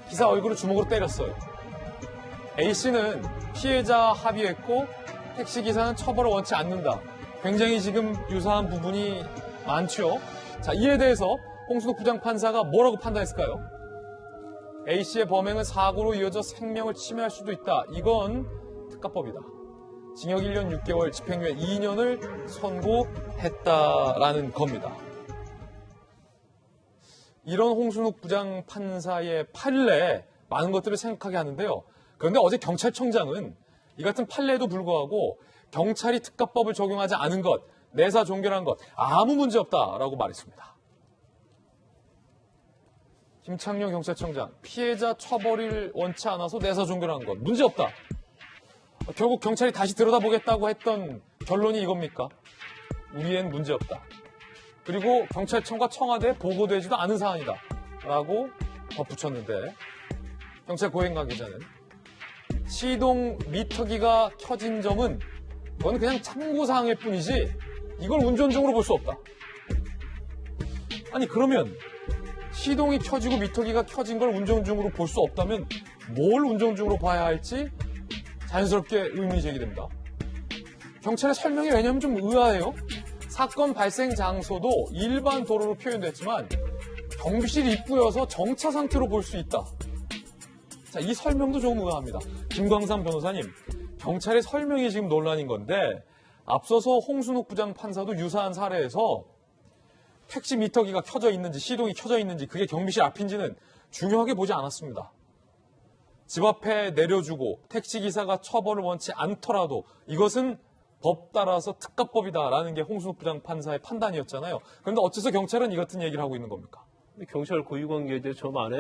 기사 얼굴을 주먹으로 때렸어요. A씨는 피해자와 합의했고 택시기사는 처벌을 원치 않는다. 굉장히 지금 유사한 부분이 많죠. 자, 이에 대해서 홍순욱 부장판사가 뭐라고 판단했을까요? A씨의 범행은 사고로 이어져 생명을 침해할 수도 있다. 이건 특가법이다. 징역 1년 6개월, 집행유예 2년을 선고했다라는 겁니다. 이런 홍순욱 부장판사의 판례 많은 것들을 생각하게 하는데요. 그런데 어제 경찰청장은 이 같은 판례에도 불구하고 경찰이 특가법을 적용하지 않은 것, 내사 종결한 것 아무 문제 없다라고 말했습니다. 김창룡 경찰청장, 피해자 처벌을 원치 않아서 내사 종결한 것 문제 없다. 결국 경찰이 다시 들여다보겠다고 했던 결론이 이겁니까? 우리엔 문제 없다. 그리고 경찰청과 청와대에 보고되지도 않은 사안이다 라고 덧붙였는데 경찰 고행 관계자는 시동 미터기가 켜진 점은 그건 그냥 참고사항일 뿐이지 이걸 운전 중으로 볼 수 없다. 아니 그러면 시동이 켜지고 미터기가 켜진 걸 운전 중으로 볼 수 없다면 뭘 운전 중으로 봐야 할지 자연스럽게 의문이 제기됩니다. 경찰의 설명이 왜냐하면 좀 의아해요. 사건 발생 장소도 일반 도로로 표현됐지만 경비실 입구여서 정차 상태로 볼 수 있다. 자, 이 설명도 조금 의아합니다. 김광삼 변호사님, 경찰의 설명이 지금 논란인 건데 앞서서 홍순욱 부장판사도 유사한 사례에서 택시 미터기가 켜져 있는지 시동이 켜져 있는지 그게 경비실 앞인지는 중요하게 보지 않았습니다. 집 앞에 내려주고 택시기사가 처벌을 원치 않더라도 이것은 법 따라서 특가법이다라는 게 홍순욱 부장판사의 판단이었잖아요. 그런데 어째서 경찰은 이 같은 얘기를 하고 있는 겁니까? 경찰 고위관계자 저 말에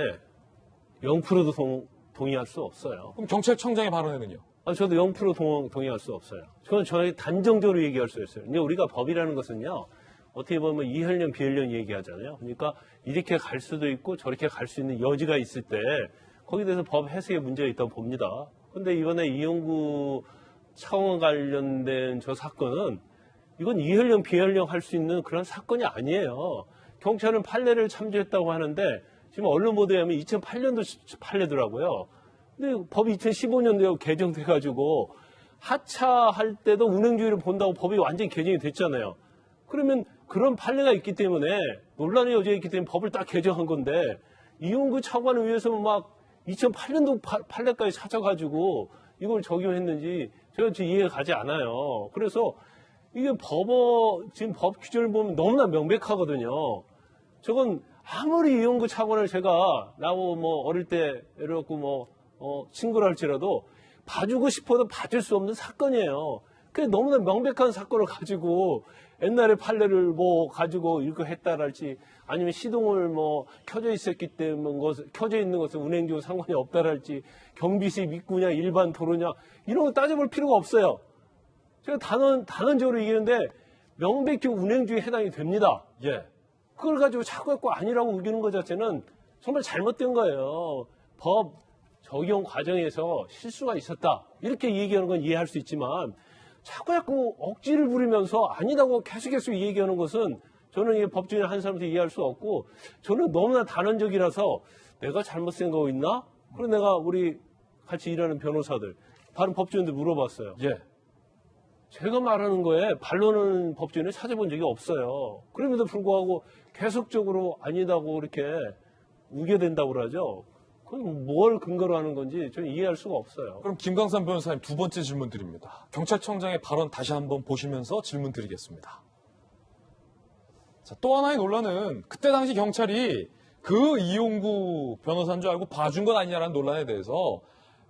0%도 동의할 수 없어요. 그럼 경찰청장의 발언에는요? 저도 0% 동의할 수 없어요. 그건 저희 단정적으로 얘기할 수 있어요. 근데 우리가 법이라는 것은요, 어떻게 보면 이혈련, 비혈련 얘기하잖아요. 그러니까 이렇게 갈 수도 있고 저렇게 갈 수 있는 여지가 있을 때 거기에 대해서 법 해석에 문제가 있다고 봅니다. 근데 이번에 이용구 차원 관련된 저 사건은 이건 이혈령, 비혈령 할 수 있는 그런 사건이 아니에요. 경찰은 판례를 참조했다고 하는데 지금 언론 보도에 하면 2008년도 판례더라고요. 근데 법이 2015년도에 개정돼가지고 하차할 때도 운행주의를 본다고 법이 완전히 개정이 됐잖아요. 그러면 그런 판례가 있기 때문에 논란의 여지가 있기 때문에 법을 딱 개정한 건데 이용구 차관을 위해서 막 2008년도 판례까지 찾아가지고 이걸 적용했는지 제가 지금 이해가 가지 않아요. 그래서 이게 지금 법 규정을 보면 너무나 명백하거든요. 저건 아무리 이용구 차관을 제가 나하고 뭐 어릴 때 이래갖고 친구를 할지라도 봐주고 싶어도 봐줄 수 없는 사건이에요. 그게 너무나 명백한 사건을 가지고 옛날에 판례를 가지고 이렇게 했다랄지 아니면 시동을 켜져 있었기 때문에 켜져 있는 것은 운행주와 상관이 없다랄지 경비시 입구냐 일반 도로냐 이런 거 따져볼 필요가 없어요. 제가 단언적으로 얘기하는데 명백히 운행주에 해당이 됩니다. 예. 그걸 가지고 자꾸 아니라고 우기는 것 자체는 정말 잘못된 거예요. 법 적용 과정에서 실수가 있었다. 이렇게 얘기하는 건 이해할 수 있지만 자꾸 억지를 부리면서 아니라고 계속 얘기하는 것은 저는 이게 법조인 한 사람도 이해할 수 없고 저는 너무나 단언적이라서 내가 잘못 생각하고 있나? 그래서 내가 우리 같이 일하는 변호사들, 다른 법조인들 물어봤어요. 예. 제가 말하는 거에 반론하는 법조인을 찾아본 적이 없어요. 그럼에도 불구하고 계속적으로 아니다고 이렇게 우겨댄다고 그러죠. 그건 뭘 근거로 하는 건지 저는 이해할 수가 없어요. 그럼 김광삼 변호사님 두 번째 질문 드립니다. 경찰청장의 발언 다시 한번 보시면서 질문 드리겠습니다. 자, 또 하나의 논란은 그때 당시 경찰이 그 이용구 변호사인 줄 알고 봐준 것 아니냐라는 논란에 대해서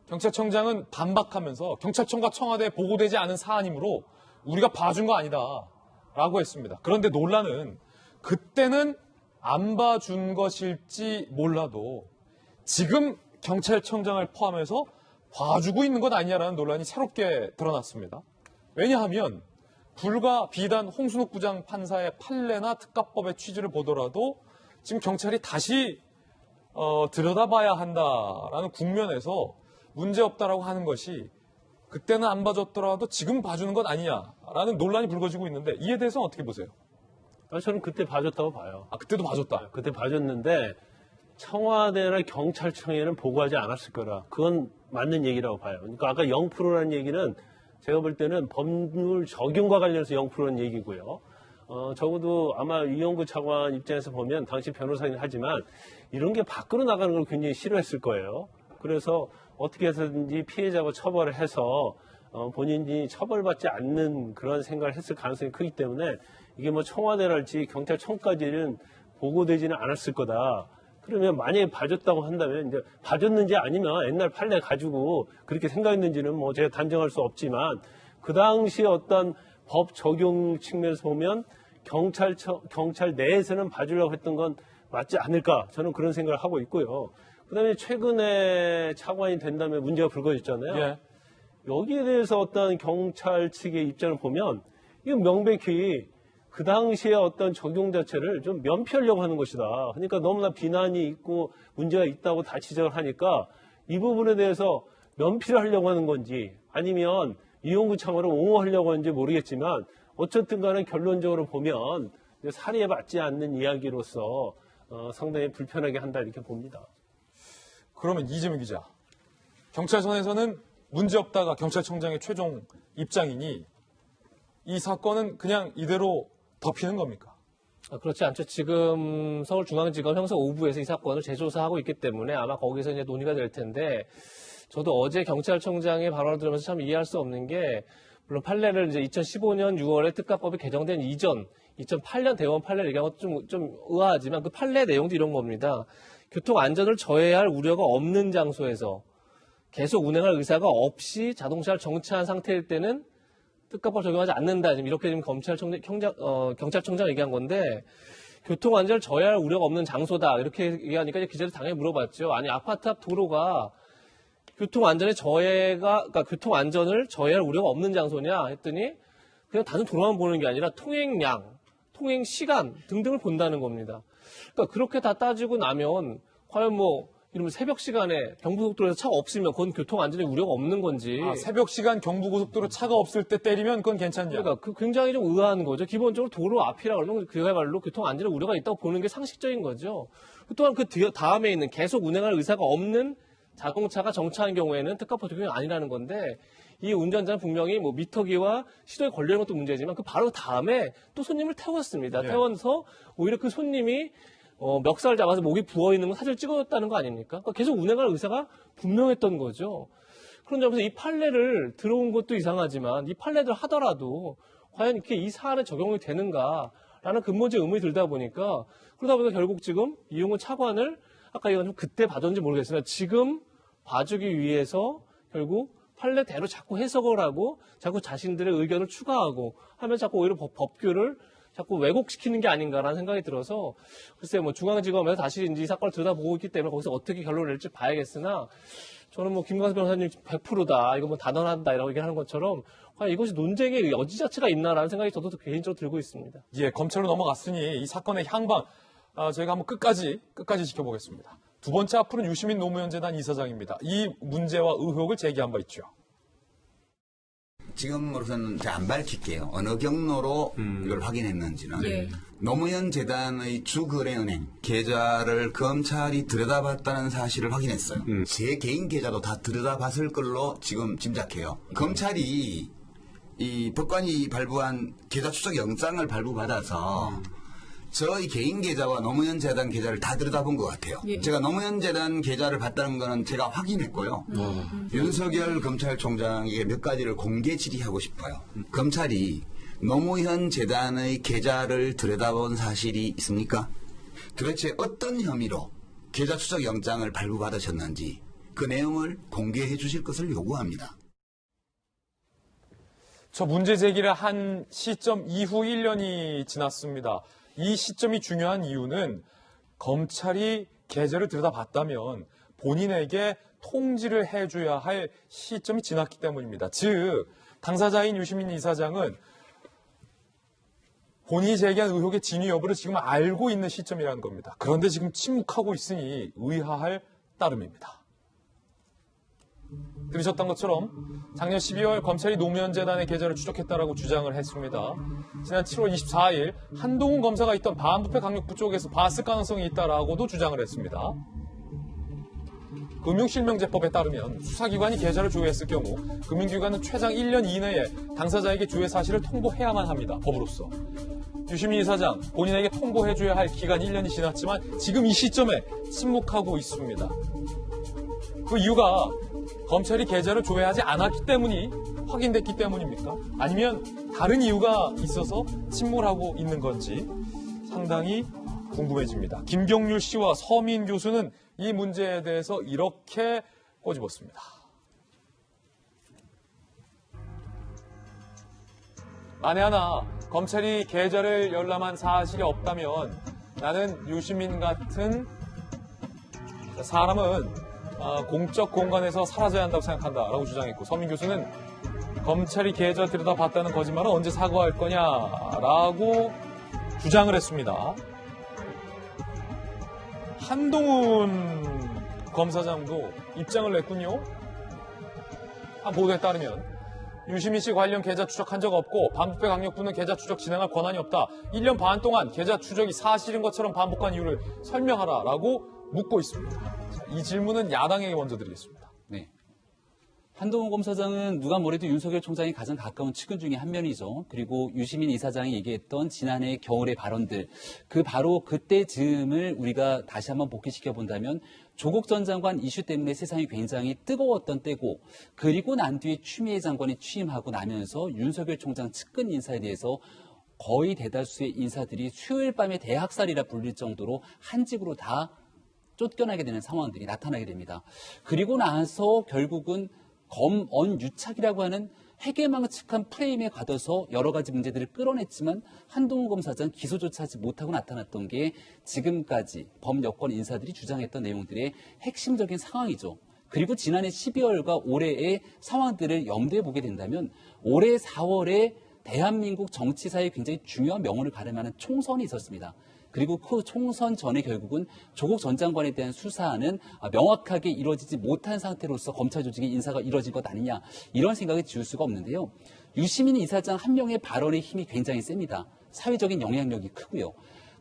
경찰청장은 반박하면서 경찰청과 청와대에 보고되지 않은 사안이므로 우리가 봐준 거 아니다 라고 했습니다. 그런데 논란은 그때는 안 봐준 것일지 몰라도 지금 경찰청장을 포함해서 봐주고 있는 것 아니냐라는 논란이 새롭게 드러났습니다. 왜냐하면 불과 비단 홍순욱 부장 판사의 판례나 특가법의 취지를 보더라도 지금 경찰이 다시 들여다봐야 한다라는 국면에서 문제없다라고 하는 것이 그때는 안 봐줬더라도 지금 봐주는 것 아니냐라는 논란이 불거지고 있는데 이에 대해서는 어떻게 보세요? 저는 그때 봐줬다고 봐요. 그때도 봐줬다? 그때 봐줬는데 청와대나 경찰청에는 보고하지 않았을 거라. 그건 맞는 얘기라고 봐요. 그러니까 아까 0%라는 얘기는 제가 볼 때는 법률 적용과 관련해서 0%라는 얘기고요. 적어도 아마 이용구 차관 입장에서 보면 당시 변호사긴 하지만 이런 게 밖으로 나가는 걸 굉장히 싫어했을 거예요. 그래서 어떻게 해서든지 피해자고 처벌을 해서 본인이 처벌받지 않는 그런 생각을 했을 가능성이 크기 때문에 이게 청와대랄지 경찰청까지는 보고되지는 않았을 거다. 그러면 만약에 봐줬다고 한다면 이제 봐줬는지 아니면 옛날 판례 가지고 그렇게 생각했는지는 제가 단정할 수 없지만 그 당시 어떤 법 적용 측면에서 보면 경찰 내에서는 봐주려고 했던 건 맞지 않을까 저는 그런 생각을 하고 있고요. 그다음에 최근에 차관이 된 다음에 문제가 불거졌잖아요. 예. 여기에 대해서 어떤 경찰 측의 입장을 보면 이건 명백히 그 당시에 어떤 적용 자체를 좀 면피하려고 하는 것이다. 그러니까 너무나 비난이 있고 문제가 있다고 다 지적을 하니까 이 부분에 대해서 면피를 하려고 하는 건지 아니면 이용구 차관을 옹호하려고 하는지 모르겠지만 어쨌든 간에 결론적으로 보면 사리에 맞지 않는 이야기로서 상당히 불편하게 한다 이렇게 봅니다. 그러면 이재명 기자, 경찰선에서는 문제없다가 경찰청장의 최종 입장이니 이 사건은 그냥 이대로 덮이는 겁니까? 그렇지 않죠. 지금 서울중앙지검 형사 5부에서 이 사건을 재조사하고 있기 때문에 아마 거기서 이제 논의가 될 텐데 저도 어제 경찰청장의 발언을 들으면서 참 이해할 수 없는 게 물론 판례를 이제 2015년 6월에 특가법이 개정된 이전 2008년 대법원 판례를 얘기한 것도 좀 의아하지만 그 판례 내용도 이런 겁니다. 교통안전을 저해야 할 우려가 없는 장소에서 계속 운행할 의사가 없이 자동차를 정차한 상태일 때는 특가법 적용하지 않는다. 이렇게 지금 경찰청장 얘기한 건데 교통안전을 저해할 우려가 없는 장소다. 이렇게 얘기하니까 이제 기자들 당연히 물어봤죠. 아니 아파트 앞 도로가 교통안전을 저해할 우려가 없는 장소냐 했더니 그냥 단순 도로만 보는 게 아니라 통행량, 통행 시간 등등을 본다는 겁니다. 그러니까 그렇게 다 따지고 나면 과연 이러면 새벽 시간에 경부고속도로에서 차가 없으면 그건 교통안전에 우려가 없는 건지. 새벽 시간 경부고속도로 차가 없을 때 때리면 그건 괜찮냐? 그러니까 굉장히 좀 의아한 거죠. 기본적으로 도로 앞이라 그러면 그야말로 교통안전에 우려가 있다고 보는 게 상식적인 거죠. 또한 그 다음에 있는 계속 운행할 의사가 없는 자동차가 정차한 경우에는 특가법 적용이 아니라는 건데 이 운전자는 분명히 미터기와 시동에 걸리는 것도 문제지만 그 바로 다음에 또 손님을 태웠습니다. 네. 태워서 오히려 그 손님이 멱살 잡아서 목이 부어있는 거 사진을 찍어줬다는 거 아닙니까? 그러니까 계속 운행할 의사가 분명했던 거죠. 그런 점에서 이 판례를 들어온 것도 이상하지만 이 판례들 하더라도 과연 이렇게 이 사안에 적용이 되는가 라는 근본적 의문이 들다 보니까 결국 지금 이용훈 차관을 아까 이건 좀 그때 봐줬는지 모르겠으나 지금 봐주기 위해서 결국 판례대로 자꾸 해석을 하고 자꾸 자신들의 의견을 추가하고 하면 자꾸 오히려 법규를 자꾸 왜곡시키는 게 아닌가라는 생각이 들어서 글쎄 뭐 중앙지검에서 다시 이제 이 사건을 들여다보고 있기 때문에 거기서 어떻게 결론을 낼지 봐야겠으나 저는 뭐 김광수 변호사님 100%다 이거 뭐 단언한다 이라고 얘기하는 것처럼 과연 이것이 논쟁의 여지 자체가 있나라는 생각이 저도 개인적으로 들고 있습니다. 예, 검찰로 넘어갔으니 이 사건의 향방 저희가 한번 끝까지 지켜보겠습니다. 두 번째 앞으로는 유시민 노무현재단 이사장입니다. 이 문제와 의혹을 제기한 바 있죠. 지금으로서는 제가 안 밝힐게요. 어느 경로로 이걸 확인했는지는. 예. 노무현 재단의 주거래은행 계좌를 검찰이 들여다봤다는 사실을 확인했어요. 제 개인 계좌도 다 들여다봤을 걸로 지금 짐작해요. 검찰이 이 법관이 발부한 계좌 추적 영장을 발부받아서 저희 개인 계좌와 노무현 재단 계좌를 다 들여다본 것 같아요. 예. 제가 노무현 재단 계좌를 봤다는 거는 제가 확인했고요. 윤석열 검찰총장에게 몇 가지를 공개 질의하고 싶어요. 검찰이 노무현 재단의 계좌를 들여다본 사실이 있습니까? 도대체 어떤 혐의로 계좌 추적 영장을 발부받으셨는지 그 내용을 공개해 주실 것을 요구합니다. 저 문제 제기를 한 시점 이후 1년이 지났습니다. 이 시점이 중요한 이유는 검찰이 계좌를 들여다봤다면 본인에게 통지를 해줘야 할 시점이 지났기 때문입니다. 즉 당사자인 유시민 이사장은 본인이 제기한 의혹의 진위 여부를 지금 알고 있는 시점이라는 겁니다. 그런데 지금 침묵하고 있으니 의아할 따름입니다. 들으셨던 것처럼 작년 12월 검찰이 노무현재단의 계좌를 추적했다라고 주장을 했습니다. 지난 7월 24일 한동훈 검사가 있던 반부패 강력부 쪽에서 봤을 가능성이 있다라고도 주장을 했습니다. 금융실명제법에 따르면 수사기관이 계좌를 조회했을 경우 금융기관은 최장 1년 이내에 당사자에게 조회 사실을 통보해야만 합니다. 법으로서. 유시민 이사장 본인에게 통보해줘야 할 기간 1년이 지났지만 지금 이 시점에 침묵하고 있습니다. 그 이유가 검찰이 계좌를 조회하지 않았기 때문이 확인됐기 때문입니까? 아니면 다른 이유가 있어서 침묵을 하고 있는 건지 상당히 궁금해집니다. 김경률 씨와 서민 교수는 이 문제에 대해서 이렇게 꼬집었습니다. 만에 하나 검찰이 계좌를 열람한 사실이 없다면 나는 유시민 같은 사람은 공적 공간에서 사라져야 한다고 생각한다라고 주장했고 서민 교수는 검찰이 계좌 들여다봤다는 거짓말은 언제 사과할 거냐라고 주장을 했습니다. 한동훈 검사장도 입장을 냈군요. 보도에 따르면 유시민 씨 관련 계좌 추적한 적 없고 반부패 강력부는 계좌 추적 진행할 권한이 없다. 1년 반 동안 계좌 추적이 사실인 것처럼 반복한 이유를 설명하라라고 묻고 있습니다. 이 질문은 야당에게 먼저 드리겠습니다. 네. 한동훈 검사장은 누가 뭐래도 윤석열 총장이 가장 가까운 측근 중에 한 면이죠. 그리고 유시민 이사장이 얘기했던 지난해 겨울의 발언들, 바로 그때 즈음을 우리가 다시 한번 복귀시켜 본다면 조국 전 장관 이슈 때문에 세상이 굉장히 뜨거웠던 때고, 그리고 난 뒤에 추미애 장관이 취임하고 나면서 윤석열 총장 측근 인사에 대해서 거의 대다수의 인사들이 수요일 밤에 대학살이라 불릴 정도로 한 집으로 다 쫓겨나게 되는 상황들이 나타나게 됩니다. 그리고 나서 결국은 검언유착이라고 하는 해괴망측한 프레임에 가둬서 여러 가지 문제들을 끌어냈지만 한동훈 검사장 기소조차 하지 못하고 나타났던 게 지금까지 범여권 인사들이 주장했던 내용들의 핵심적인 상황이죠. 그리고 지난해 12월과 올해의 상황들을 염두에 보게 된다면 올해 4월에 대한민국 정치사에 굉장히 중요한 명운을 가름하는 총선이 있었습니다. 그리고 그 총선 전에 결국은 조국 전 장관에 대한 수사는 명확하게 이루어지지 못한 상태로서 검찰 조직의 인사가 이루어진 것 아니냐, 이런 생각이 지울 수가 없는데요. 유시민 이사장 한 명의 발언의 힘이 굉장히 셉니다. 사회적인 영향력이 크고요.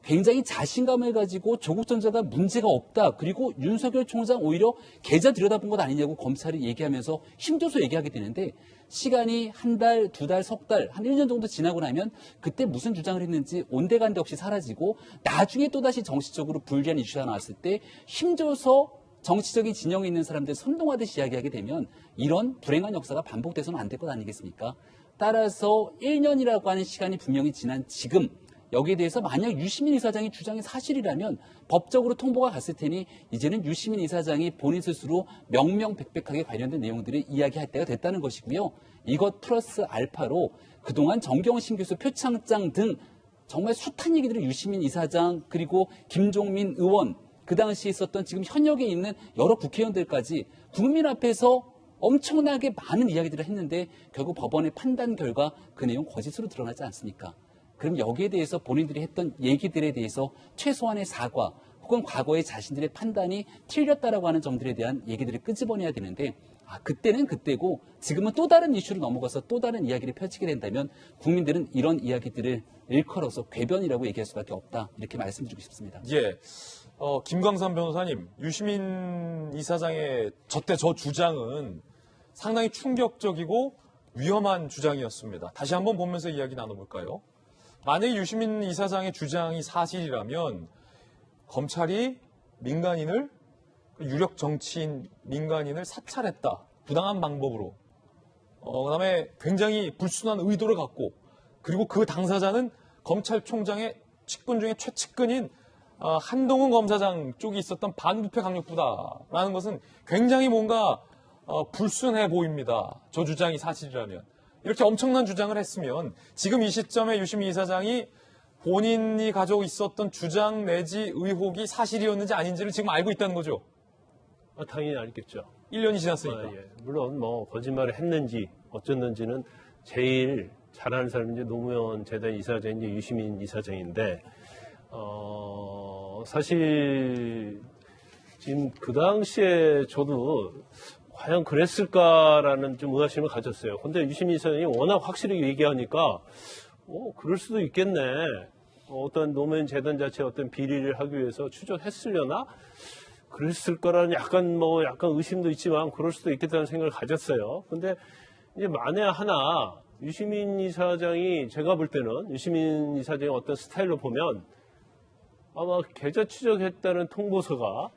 굉장히 자신감을 가지고 조국 전 장관 문제가 없다, 그리고 윤석열 총장 오히려 계좌 들여다본 것 아니냐고 검찰이 얘기하면서 힘줘서 얘기하게 되는데, 시간이 한 달, 두 달, 석 달, 한 1년 정도 지나고 나면 그때 무슨 주장을 했는지 온데간데 없이 사라지고, 나중에 또다시 정치적으로 불리한 이슈가 나왔을 때 힘줘서 정치적인 진영에 있는 사람들 선동하듯이 이야기하게 되면 이런 불행한 역사가 반복돼서는 안 될 것 아니겠습니까? 따라서 1년이라고 하는 시간이 분명히 지난 지금 여기에 대해서 만약 유시민 이사장의 주장이 사실이라면 법적으로 통보가 갔을 테니 이제는 유시민 이사장이 본인 스스로 명명백백하게 관련된 내용들을 이야기할 때가 됐다는 것이고요. 이것 플러스 알파로 그동안 정경심 교수, 표창장 등 정말 숱한 얘기들을 유시민 이사장 그리고 김종민 의원 그 당시에 있었던 지금 현역에 있는 여러 국회의원들까지 국민 앞에서 엄청나게 많은 이야기들을 했는데 결국 법원의 판단 결과 그 내용 거짓으로 드러나지 않습니까? 그럼 여기에 대해서 본인들이 했던 얘기들에 대해서 최소한의 사과 혹은 과거의 자신들의 판단이 틀렸다라고 하는 점들에 대한 얘기들을 끄집어내야 되는데 그때는 그때고 지금은 또 다른 이슈로 넘어가서 또 다른 이야기를 펼치게 된다면 국민들은 이런 이야기들을 일컬어서 궤변이라고 얘기할 수밖에 없다. 이렇게 말씀드리고 싶습니다. 예. 김광삼 변호사님, 유시민 이사장의 저때 저 주장은 상당히 충격적이고 위험한 주장이었습니다. 다시 한번 보면서 이야기 나눠볼까요? 만약에 유시민 이사장의 주장이 사실이라면 검찰이 민간인을 유력 정치인 민간인을 사찰했다. 부당한 방법으로. 그다음에 굉장히 불순한 의도를 갖고 그리고 그 당사자는 검찰총장의 측근 중에 최측근인 한동훈 검사장 쪽이 있었던 반부패 강력부다라는 것은 굉장히 뭔가 불순해 보입니다. 저 주장이 사실이라면. 이렇게 엄청난 주장을 했으면 지금 이 시점에 유시민 이사장이 본인이 가지고 있었던 주장 내지 의혹이 사실이었는지 아닌지를 지금 알고 있다는 거죠. 당연히 알겠죠. 1년이 지났으니까. 예. 물론 뭐 거짓말을 했는지 어쨌는지는 제일 잘하는 사람이 이제 노무현 재단 이사장인 이제 유시민 이사장인데 사실 지금 그 당시에 저도 과연 그랬을까라는 좀 의아심을 가졌어요. 근데 유시민 이사장이 워낙 확실하게 얘기하니까 그럴 수도 있겠네. 어떤 노무현 재단 자체 어떤 비리를 하기 위해서 추적했으려나? 그랬을 거라는 약간 의심도 있지만 그럴 수도 있겠다는 생각을 가졌어요. 근데 이제 만에 하나 유시민 이사장이 제가 볼 때는 유시민 이사장의 어떤 스타일로 보면 아마 계좌 추적했다는 통보서가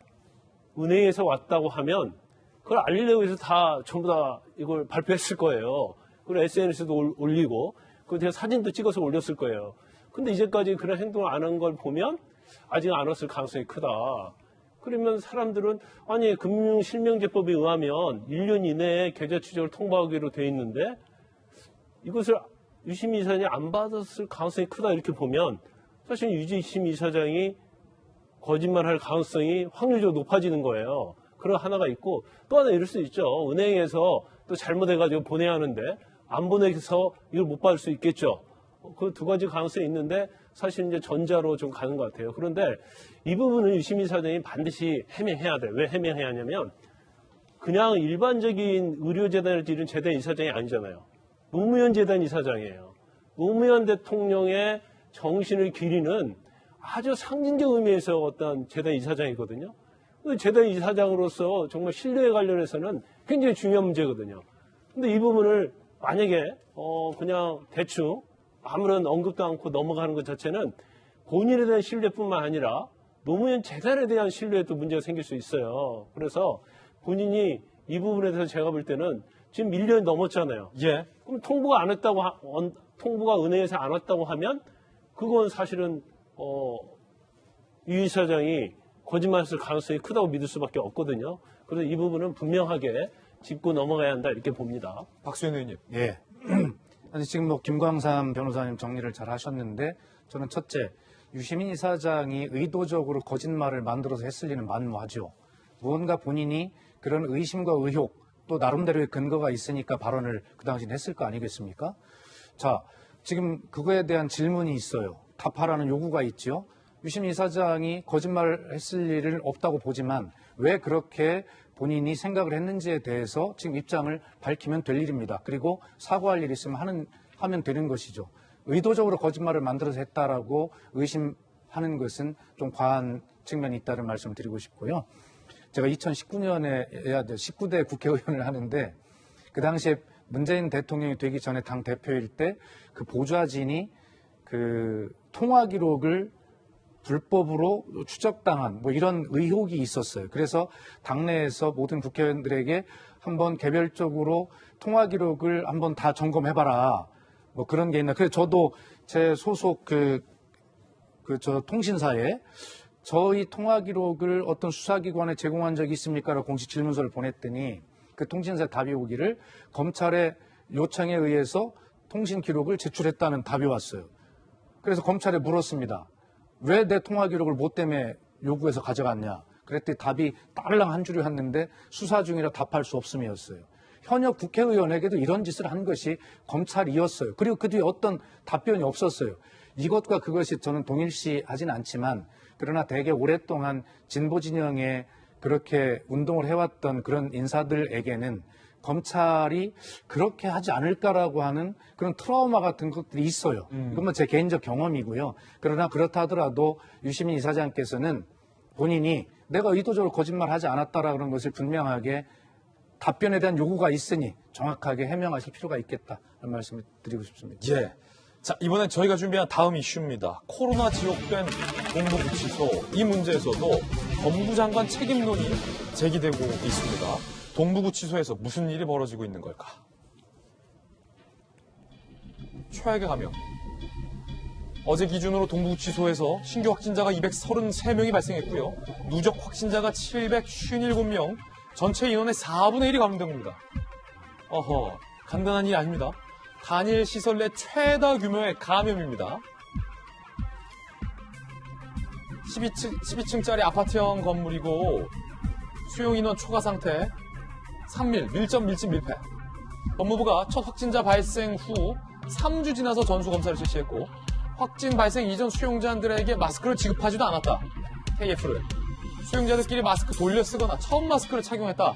은행에서 왔다고 하면 그걸 알리려고 해서 다 전부 다 이걸 발표했을 거예요. 그리고 SNS도 올리고 그리고 제가 사진도 찍어서 올렸을 거예요. 근데 이제까지 그런 행동을 안 한 걸 보면 아직 안 왔을 가능성이 크다. 그러면 사람들은 아니 금융실명제법에 의하면 1년 이내에 계좌 추적을 통보하기로 돼 있는데 이것을 유시민 이사장이 안 받았을 가능성이 크다 이렇게 보면 사실 유시민 이사장이 거짓말할 가능성이 확률적으로 높아지는 거예요. 그런 하나가 있고 또 하나 이럴 수 있죠. 은행에서 또 잘못해가지고 보내야 하는데 안 보내서 이걸 못 받을 수 있겠죠. 그 두 가지 가능성이 있는데 사실 이제 전자로 좀 가는 것 같아요. 그런데 이 부분은 유시민 이사장이 반드시 해명해야 돼요. 왜 해명해야 하냐면 그냥 일반적인 의료재단을 지른 재단 이사장이 아니잖아요. 노무현 재단 이사장이에요. 노무현 대통령의 정신을 기리는 아주 상징적 의미에서 어떤 재단 이사장이거든요. 재단 이사장으로서 정말 신뢰에 관련해서는 굉장히 중요한 문제거든요. 근데 이 부분을 만약에 그냥 대충 아무런 언급도 않고 넘어가는 것 자체는 본인에 대한 신뢰뿐만 아니라 노무현 재단에 대한 신뢰에도 문제가 생길 수 있어요. 그래서 본인이 이 부분에 대해서 제가 볼 때는 지금 1년이 넘었잖아요. 예. 그럼 통보가 은행에서 안 왔다고 하면 그건 사실은 유 이사장이 거짓말했을 가능성이 크다고 믿을 수밖에 없거든요. 그래서 이 부분은 분명하게 짚고 넘어가야 한다 이렇게 봅니다. 박수현 의원님. 예. 아니, 지금 김광삼 변호사님 정리를 잘 하셨는데 저는 첫째, 유시민 이사장이 의도적으로 거짓말을 만들어서 했을 리는 만무하죠. 무언가 본인이 그런 의심과 의혹 또 나름대로의 근거가 있으니까 발언을 그 당시에 했을 거 아니겠습니까? 자, 지금 그거에 대한 질문이 있어요. 답하라는 요구가 있죠. 유시민 이사장이 거짓말을 했을 일은 없다고 보지만 왜 그렇게 본인이 생각을 했는지에 대해서 지금 입장을 밝히면 될 일입니다. 그리고 사과할 일이 있으면 하면 되는 것이죠. 의도적으로 거짓말을 만들어서 했다라고 의심하는 것은 좀 과한 측면이 있다는 말씀을 드리고 싶고요. 제가 2019년에 19대 국회의원을 하는데 그 당시에 문재인 대통령이 되기 전에 당 대표일 때 그 보좌진이 그 통화 기록을 불법으로 추적당한 이런 의혹이 있었어요. 그래서 당내에서 모든 국회의원들에게 한번 개별적으로 통화 기록을 한번 다 점검해봐라. 그런 게 있나. 그래서 저도 제 소속 통신사에 저희 통화 기록을 어떤 수사기관에 제공한 적이 있습니까라고 공식 질문서를 보냈더니 그 통신사 답이 오기를 검찰의 요청에 의해서 통신 기록을 제출했다는 답이 왔어요. 그래서 검찰에 물었습니다. 왜 내 통화 기록을 뭐 때문에 요구해서 가져갔냐. 그랬더니 답이 딸랑 한 줄이 왔는데 수사 중이라 답할 수 없음이었어요. 현역 국회의원에게도 이런 짓을 한 것이 검찰이었어요. 그리고 그 뒤에 어떤 답변이 없었어요. 이것과 그것이 저는 동일시하진 않지만 그러나 되게 오랫동안 진보 진영에 그렇게 운동을 해왔던 그런 인사들에게는 검찰이 그렇게 하지 않을까라고 하는 그런 트라우마 같은 것들이 있어요. 이건 제 개인적 경험이고요. 그러나 그렇다 하더라도 유시민 이사장께서는 본인이 내가 의도적으로 거짓말하지 않았다라는 그런 것을 분명하게 답변에 대한 요구가 있으니 정확하게 해명하실 필요가 있겠다는 말씀을 드리고 싶습니다. 예. 자, 이번엔 저희가 준비한 다음 이슈입니다. 코로나 지옥된 동부구치소. 이 문제에서도 법무부 장관 책임론이 제기되고 있습니다. 동부구치소에서 무슨 일이 벌어지고 있는 걸까? 최악의 감염. 어제 기준으로 동부구치소에서 신규 확진자가 233명이 발생했고요. 누적 확진자가 757명, 전체 인원의 4분의 1이 감염된 겁니다. 어허, 간단한 일이 아닙니다. 단일 시설 내 최다 규모의 감염입니다. 12층짜리 아파트형 건물이고 수용 인원 초과 상태, 3밀, 밀접, 밀집, 밀폐. 법무부가 첫 확진자 발생 후 3주 지나서 전수검사를 실시했고 확진 발생 이전 수용자들에게 마스크를 지급하지도 않았다. KF를. 수용자들끼리 마스크 돌려 쓰거나 처음 마스크를 착용했다.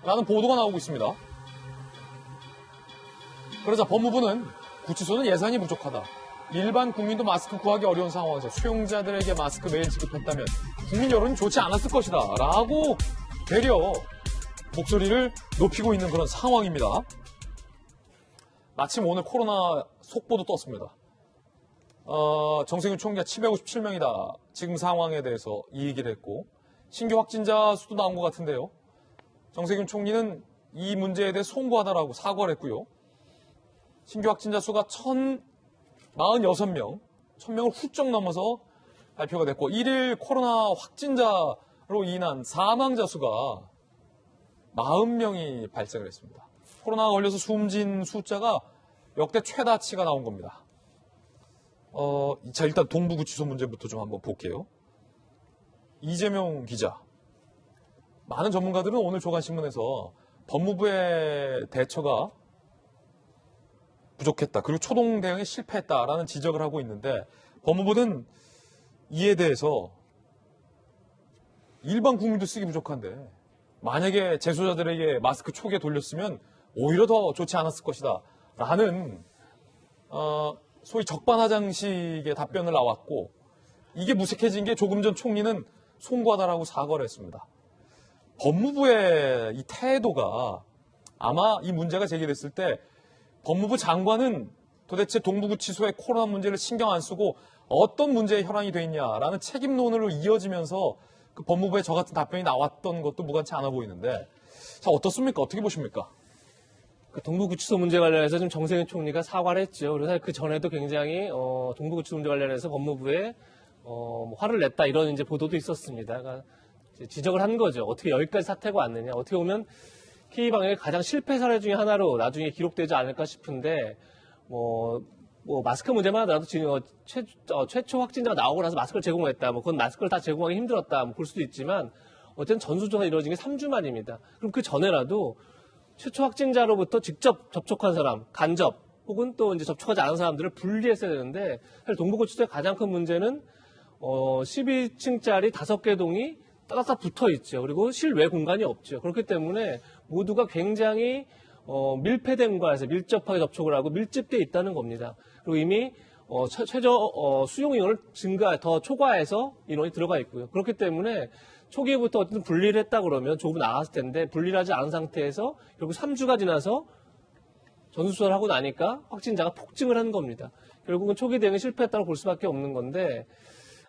라는 보도가 나오고 있습니다. 그러자 법무부는 구치소는 예산이 부족하다. 일반 국민도 마스크 구하기 어려운 상황에서 수용자들에게 마스크 매일 지급했다면 국민 여론이 좋지 않았을 것이다. 라고 되려 목소리를 높이고 있는 그런 상황입니다. 마침 오늘 코로나 속보도 떴습니다. 정세균 총리가 757명이다. 지금 상황에 대해서 이 얘기를 했고 신규 확진자 수도 나온 것 같은데요. 정세균 총리는 이 문제에 대해 송구하다라고 사과를 했고요. 신규 확진자 수가 1,046명, 1,000명을 훌쩍 넘어서 발표가 됐고 1일 코로나 확진자로 인한 사망자 수가 40명이 발생을 했습니다. 코로나가 걸려서 숨진 숫자가 역대 최다치가 나온 겁니다. 자, 일단 동부구치소 문제부터 좀 한번 볼게요. 이재명 기자. 많은 전문가들은 오늘 조간신문에서 법무부의 대처가 부족했다. 그리고 초동 대응에 실패했다라는 지적을 하고 있는데 법무부는 이에 대해서 일반 국민도 쓰기 부족한데 만약에 재소자들에게 마스크 초기에 돌렸으면 오히려 더 좋지 않았을 것이다. 라는 소위 적반하장식의 답변을 나왔고 이게 무색해진 게 조금 전 총리는 송구하다라고 사과를 했습니다. 법무부의 이 태도가 아마 이 문제가 제기됐을 때 법무부 장관은 도대체 동부구치소의 코로나 문제를 신경 안 쓰고 어떤 문제에 혈안이 돼 있냐라는 책임론으로 이어지면서 그 법무부의 저 같은 답변이 나왔던 것도 무관치 않아 보이는데 자 어떻습니까? 어떻게 보십니까? 그 동부구치소 문제 관련해서 좀 정세균 총리가 사과를 했죠. 그래서 그 전에도 굉장히 동부구치소 문제 관련해서 법무부에 화를 냈다 이런 이제 보도도 있었습니다. 그러니까 지적을 한 거죠. 어떻게 여기까지 사태가 왔느냐. 어떻게 보면 K방역의 가장 실패 사례 중에 하나로 나중에 기록되지 않을까 싶은데 마스크 문제만 하더라도 지금 최초 확진자가 나오고 나서 마스크를 제공했다. 그건 마스크를 다 제공하기 힘들었다. 그럴 수도 있지만 어쨌든 전수조사 이루어진 게 3주 만입니다. 그럼 그 전에라도 최초 확진자로부터 직접 접촉한 사람, 간접 혹은 또 이제 접촉하지 않은 사람들을 분리했어야 되는데 사실 동부구치소의 가장 큰 문제는 12층짜리 5개 동이 따닥따닥 붙어 있죠. 그리고 실외 공간이 없죠. 그렇기 때문에 모두가 굉장히 밀폐된 곳에서 밀접하게 접촉을 하고 밀집되어 있다는 겁니다. 그리고 이미 최저 수용 인원을 더 초과해서 인원이 들어가 있고요. 그렇기 때문에 초기부터 어쨌든 분리를 했다 그러면 조금 나았을 텐데 분리를 하지 않은 상태에서 결국 3주가 지나서 전수조사를 하고 나니까 확진자가 폭증을 한 겁니다. 결국은 초기 대응이 실패했다고 볼 수밖에 없는 건데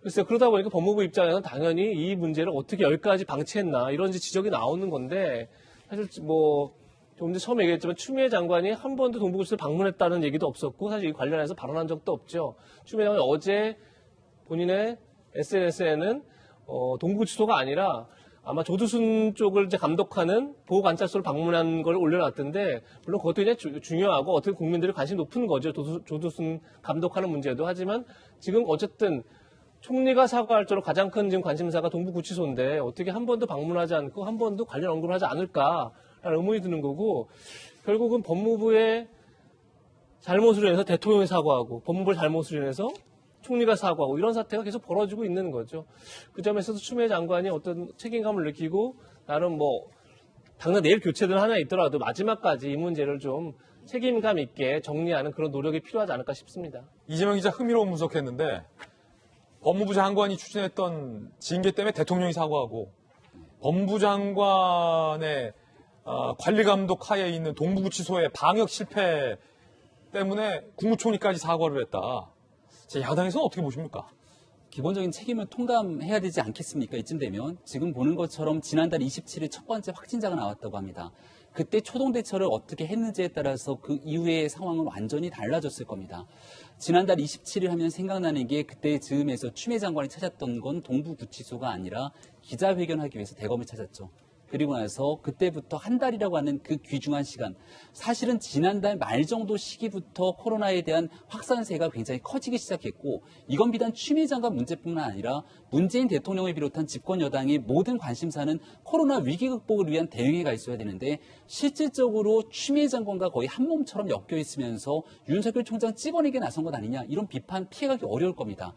글쎄요. 그러다 보니까 법무부 입장에서는 당연히 이 문제를 어떻게 여기까지 방치했나 이런 지적이 나오는 건데 사실 조금 전에 처음 얘기했지만 추미애 장관이 한 번도 동부구치소를 방문했다는 얘기도 없었고 사실 이 관련해서 발언한 적도 없죠. 추미애 장관이 어제 본인의 SNS에는 동부구치소가 아니라 아마 조두순 쪽을 이제 감독하는 보호관찰소를 방문한 걸 올려놨던데, 물론 그것도 이제 중요하고 어떻게 국민들이 관심 높은 거죠. 조두순 감독하는 문제도. 하지만 지금 어쨌든 총리가 사과할 정도로 가장 큰 지금 관심사가 동부구치소인데 어떻게 한 번도 방문하지 않고 한 번도 관련 언급을 하지 않을까라는 의문이 드는 거고, 결국은 법무부의 잘못으로 인해서 대통령이 사과하고 법무부의 잘못으로 인해서 총리가 사과하고 이런 사태가 계속 벌어지고 있는 거죠. 그 점에서도 추미애 장관이 어떤 책임감을 느끼고 나름 당장 내일 교체든 하나 있더라도 마지막까지 이 문제를 좀 책임감 있게 정리하는 그런 노력이 필요하지 않을까 싶습니다. 이재명 기자 흥미로운 분석했는데 법무부 장관이 추진했던 징계 때문에 대통령이 사과하고 법무부 장관의 관리 감독 하에 있는 동부구치소의 방역 실패 때문에 국무총리까지 사과를 했다. 야당에서는 어떻게 보십니까? 기본적인 책임을 통감해야 되지 않겠습니까? 이쯤 되면 지금 보는 것처럼 지난달 27일 첫 번째 확진자가 나왔다고 합니다. 그때 초동 대처를 어떻게 했는지에 따라서 그 이후의 상황은 완전히 달라졌을 겁니다. 지난달 27일 하면 생각나는 게 그때 즈음에서 추미애 장관이 찾았던 건 동부구치소가 아니라 기자회견하기 위해서 대검을 찾았죠. 그리고 나서 그때부터 한 달이라고 하는 그 귀중한 시간, 사실은 지난달 말 정도 시기부터 코로나에 대한 확산세가 굉장히 커지기 시작했고, 이건 비단 추미애 장관 문제뿐만 아니라 문재인 대통령을 비롯한 집권 여당의 모든 관심사는 코로나 위기 극복을 위한 대응에 가 있어야 되는데, 실질적으로 추미애 장관과 거의 한 몸처럼 엮여 있으면서 윤석열 총장 찍어내게 나선 것 아니냐, 이런 비판 피해가기 어려울 겁니다.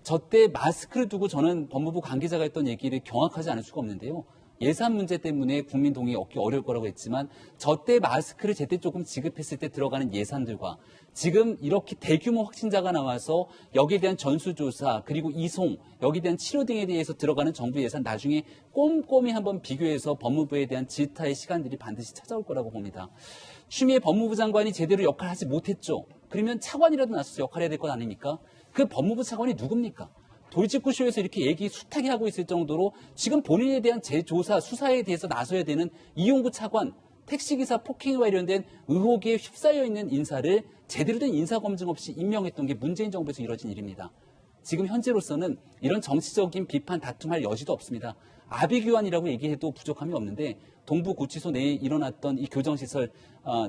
저때 마스크를 두고 저는 법무부 관계자가 했던 얘기를 경악하지 않을 수가 없는데요. 예산 문제 때문에 국민 동의 얻기 어려울 거라고 했지만 저때 마스크를 제때 조금 지급했을 때 들어가는 예산들과 지금 이렇게 대규모 확진자가 나와서 여기에 대한 전수조사 그리고 이송, 여기에 대한 치료 등에 대해서 들어가는 정부 예산 나중에 꼼꼼히 한번 비교해서 법무부에 대한 질타의 시간들이 반드시 찾아올 거라고 봅니다. 추미애 법무부 장관이 제대로 역할을 하지 못했죠. 그러면 차관이라도 나서서 역할을 해야 될 것 아닙니까? 그 법무부 차관이 누굽니까? 돌직구쇼에서 이렇게 얘기 숱하게 하고 있을 정도로 지금 본인에 대한 재조사, 수사에 대해서 나서야 되는 이용구 차관, 택시기사 폭행과 관련된 의혹에 휩싸여 있는 인사를 제대로 된 인사검증 없이 임명했던 게 문재인 정부에서 이뤄진 일입니다. 지금 현재로서는 이런 정치적인 비판, 다툼할 여지도 없습니다. 아비규환이라고 얘기해도 부족함이 없는데 동부구치소 내에 일어났던 이 교정시설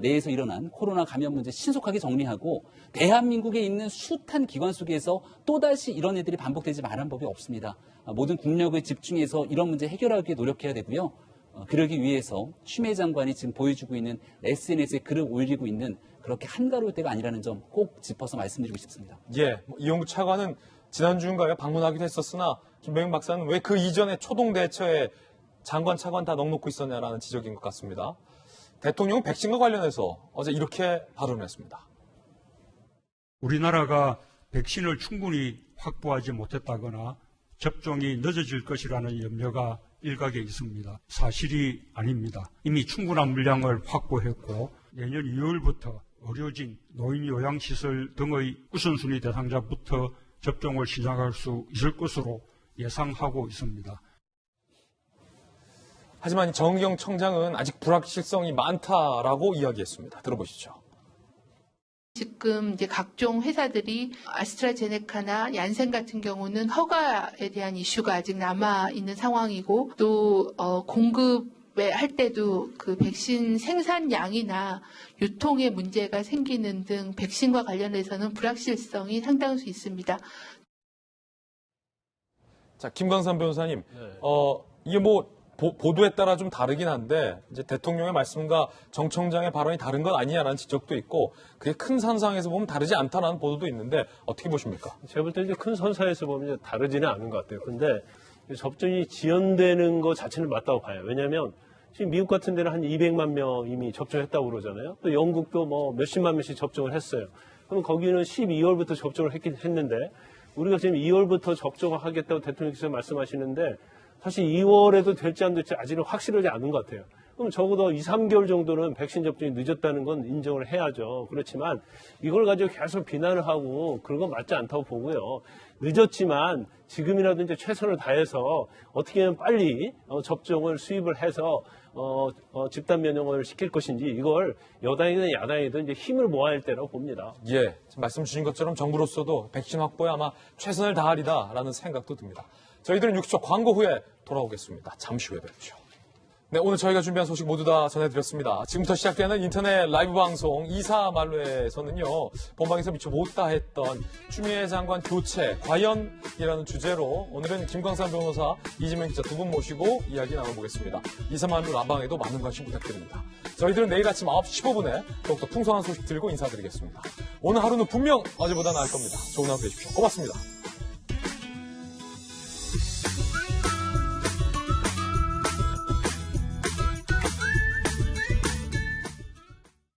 내에서 일어난 코로나 감염 문제 신속하게 정리하고 대한민국에 있는 숱한 기관 속에서 또다시 이런 일들이 반복되지 말한 법이 없습니다. 모든 국력을 집중해서 이런 문제 해결하기 위해 노력해야 되고요. 그러기 위해서 추미애 장관이 지금 보여주고 있는 SNS에 글을 올리고 있는 그렇게 한가로울 때가 아니라는 점 꼭 짚어서 말씀드리고 싶습니다. 예, 이용구 차관은 지난주인가요? 방문하기도 했었으나 김병현 박사는 왜 그 이전에 초동 대처에 장관, 차관 다 넉놓고 있었냐라는 지적인 것 같습니다. 대통령은 백신과 관련해서 어제 이렇게 발언을 했습니다. 우리나라가 백신을 충분히 확보하지 못했다거나 접종이 늦어질 것이라는 염려가 일각에 있습니다. 사실이 아닙니다. 이미 충분한 물량을 확보했고 내년 2월부터 의료진, 노인 요양시설 등의 우선순위 대상자부터 접종을 시작할 수 있을 것으로 예상하고 있습니다. 하지만 정의경 청장은 아직 불확실성이 많다라고 이야기했습니다. 들어보시죠. 지금 이제 각종 회사들이 아스트라제네카나 얀센 같은 경우는 허가에 대한 이슈가 아직 남아 있는 상황이고 또 공급에 할 때도 그 백신 생산량이나 유통에 문제가 생기는 등 백신과 관련해서는 불확실성이 상당수 있습니다. 자, 김광삼 변호사님, 이게 보도에 따라 좀 다르긴 한데 이제 대통령의 말씀과 정 청장의 발언이 다른 건 아니냐라는 지적도 있고 그게 큰 선상에서 보면 다르지 않다라는 보도도 있는데 어떻게 보십니까? 제가 볼 때 이제 큰 선상에서 보면 다르지는 않은 것 같아요. 근데 접종이 지연되는 것 자체는 맞다고 봐요. 왜냐하면 지금 미국 같은 데는 한 200만 명 이미 접종했다고 그러잖아요. 또 영국도 뭐 몇십만 명씩 접종을 했어요. 그럼 거기는 12월부터 접종을 했는데 우리가 지금 2월부터 접종을 하겠다고 대통령께서 말씀하시는데 사실 2월에도 될지 안 될지 아직은 확실하지 않은 것 같아요. 그럼 적어도 2, 3개월 정도는 백신 접종이 늦었다는 건 인정을 해야죠. 그렇지만 이걸 가지고 계속 비난을 하고 그런 건 맞지 않다고 보고요. 늦었지만 지금이라도 이제 최선을 다해서 어떻게 하면 빨리 접종을 수입을 해서 집단 면역을 시킬 것인지 이걸 여당이든 야당이든 이제 힘을 모아야 할 때라고 봅니다. 예, 말씀 주신 것처럼 정부로서도 백신 확보에 아마 최선을 다하리다라는 생각도 듭니다. 저희들은 60초 광고 후에 돌아오겠습니다. 잠시 후에 뵙죠. 네, 오늘 저희가 준비한 소식 모두 다 전해드렸습니다. 지금부터 시작되는 인터넷 라이브 방송 2사 말로에서는요, 본방에서 미처 못다 했던 추미애 장관 교체, 과연이라는 주제로 오늘은 김광산 변호사, 이지명 기자 두 분 모시고 이야기 나눠보겠습니다. 2사 말로 라방에도 많은 관심 부탁드립니다. 저희들은 내일 아침 9시 15분에 더욱더 풍성한 소식 들고 인사드리겠습니다. 오늘 하루는 분명 어제보다 나을 겁니다. 좋은 하루 되십시오. 고맙습니다.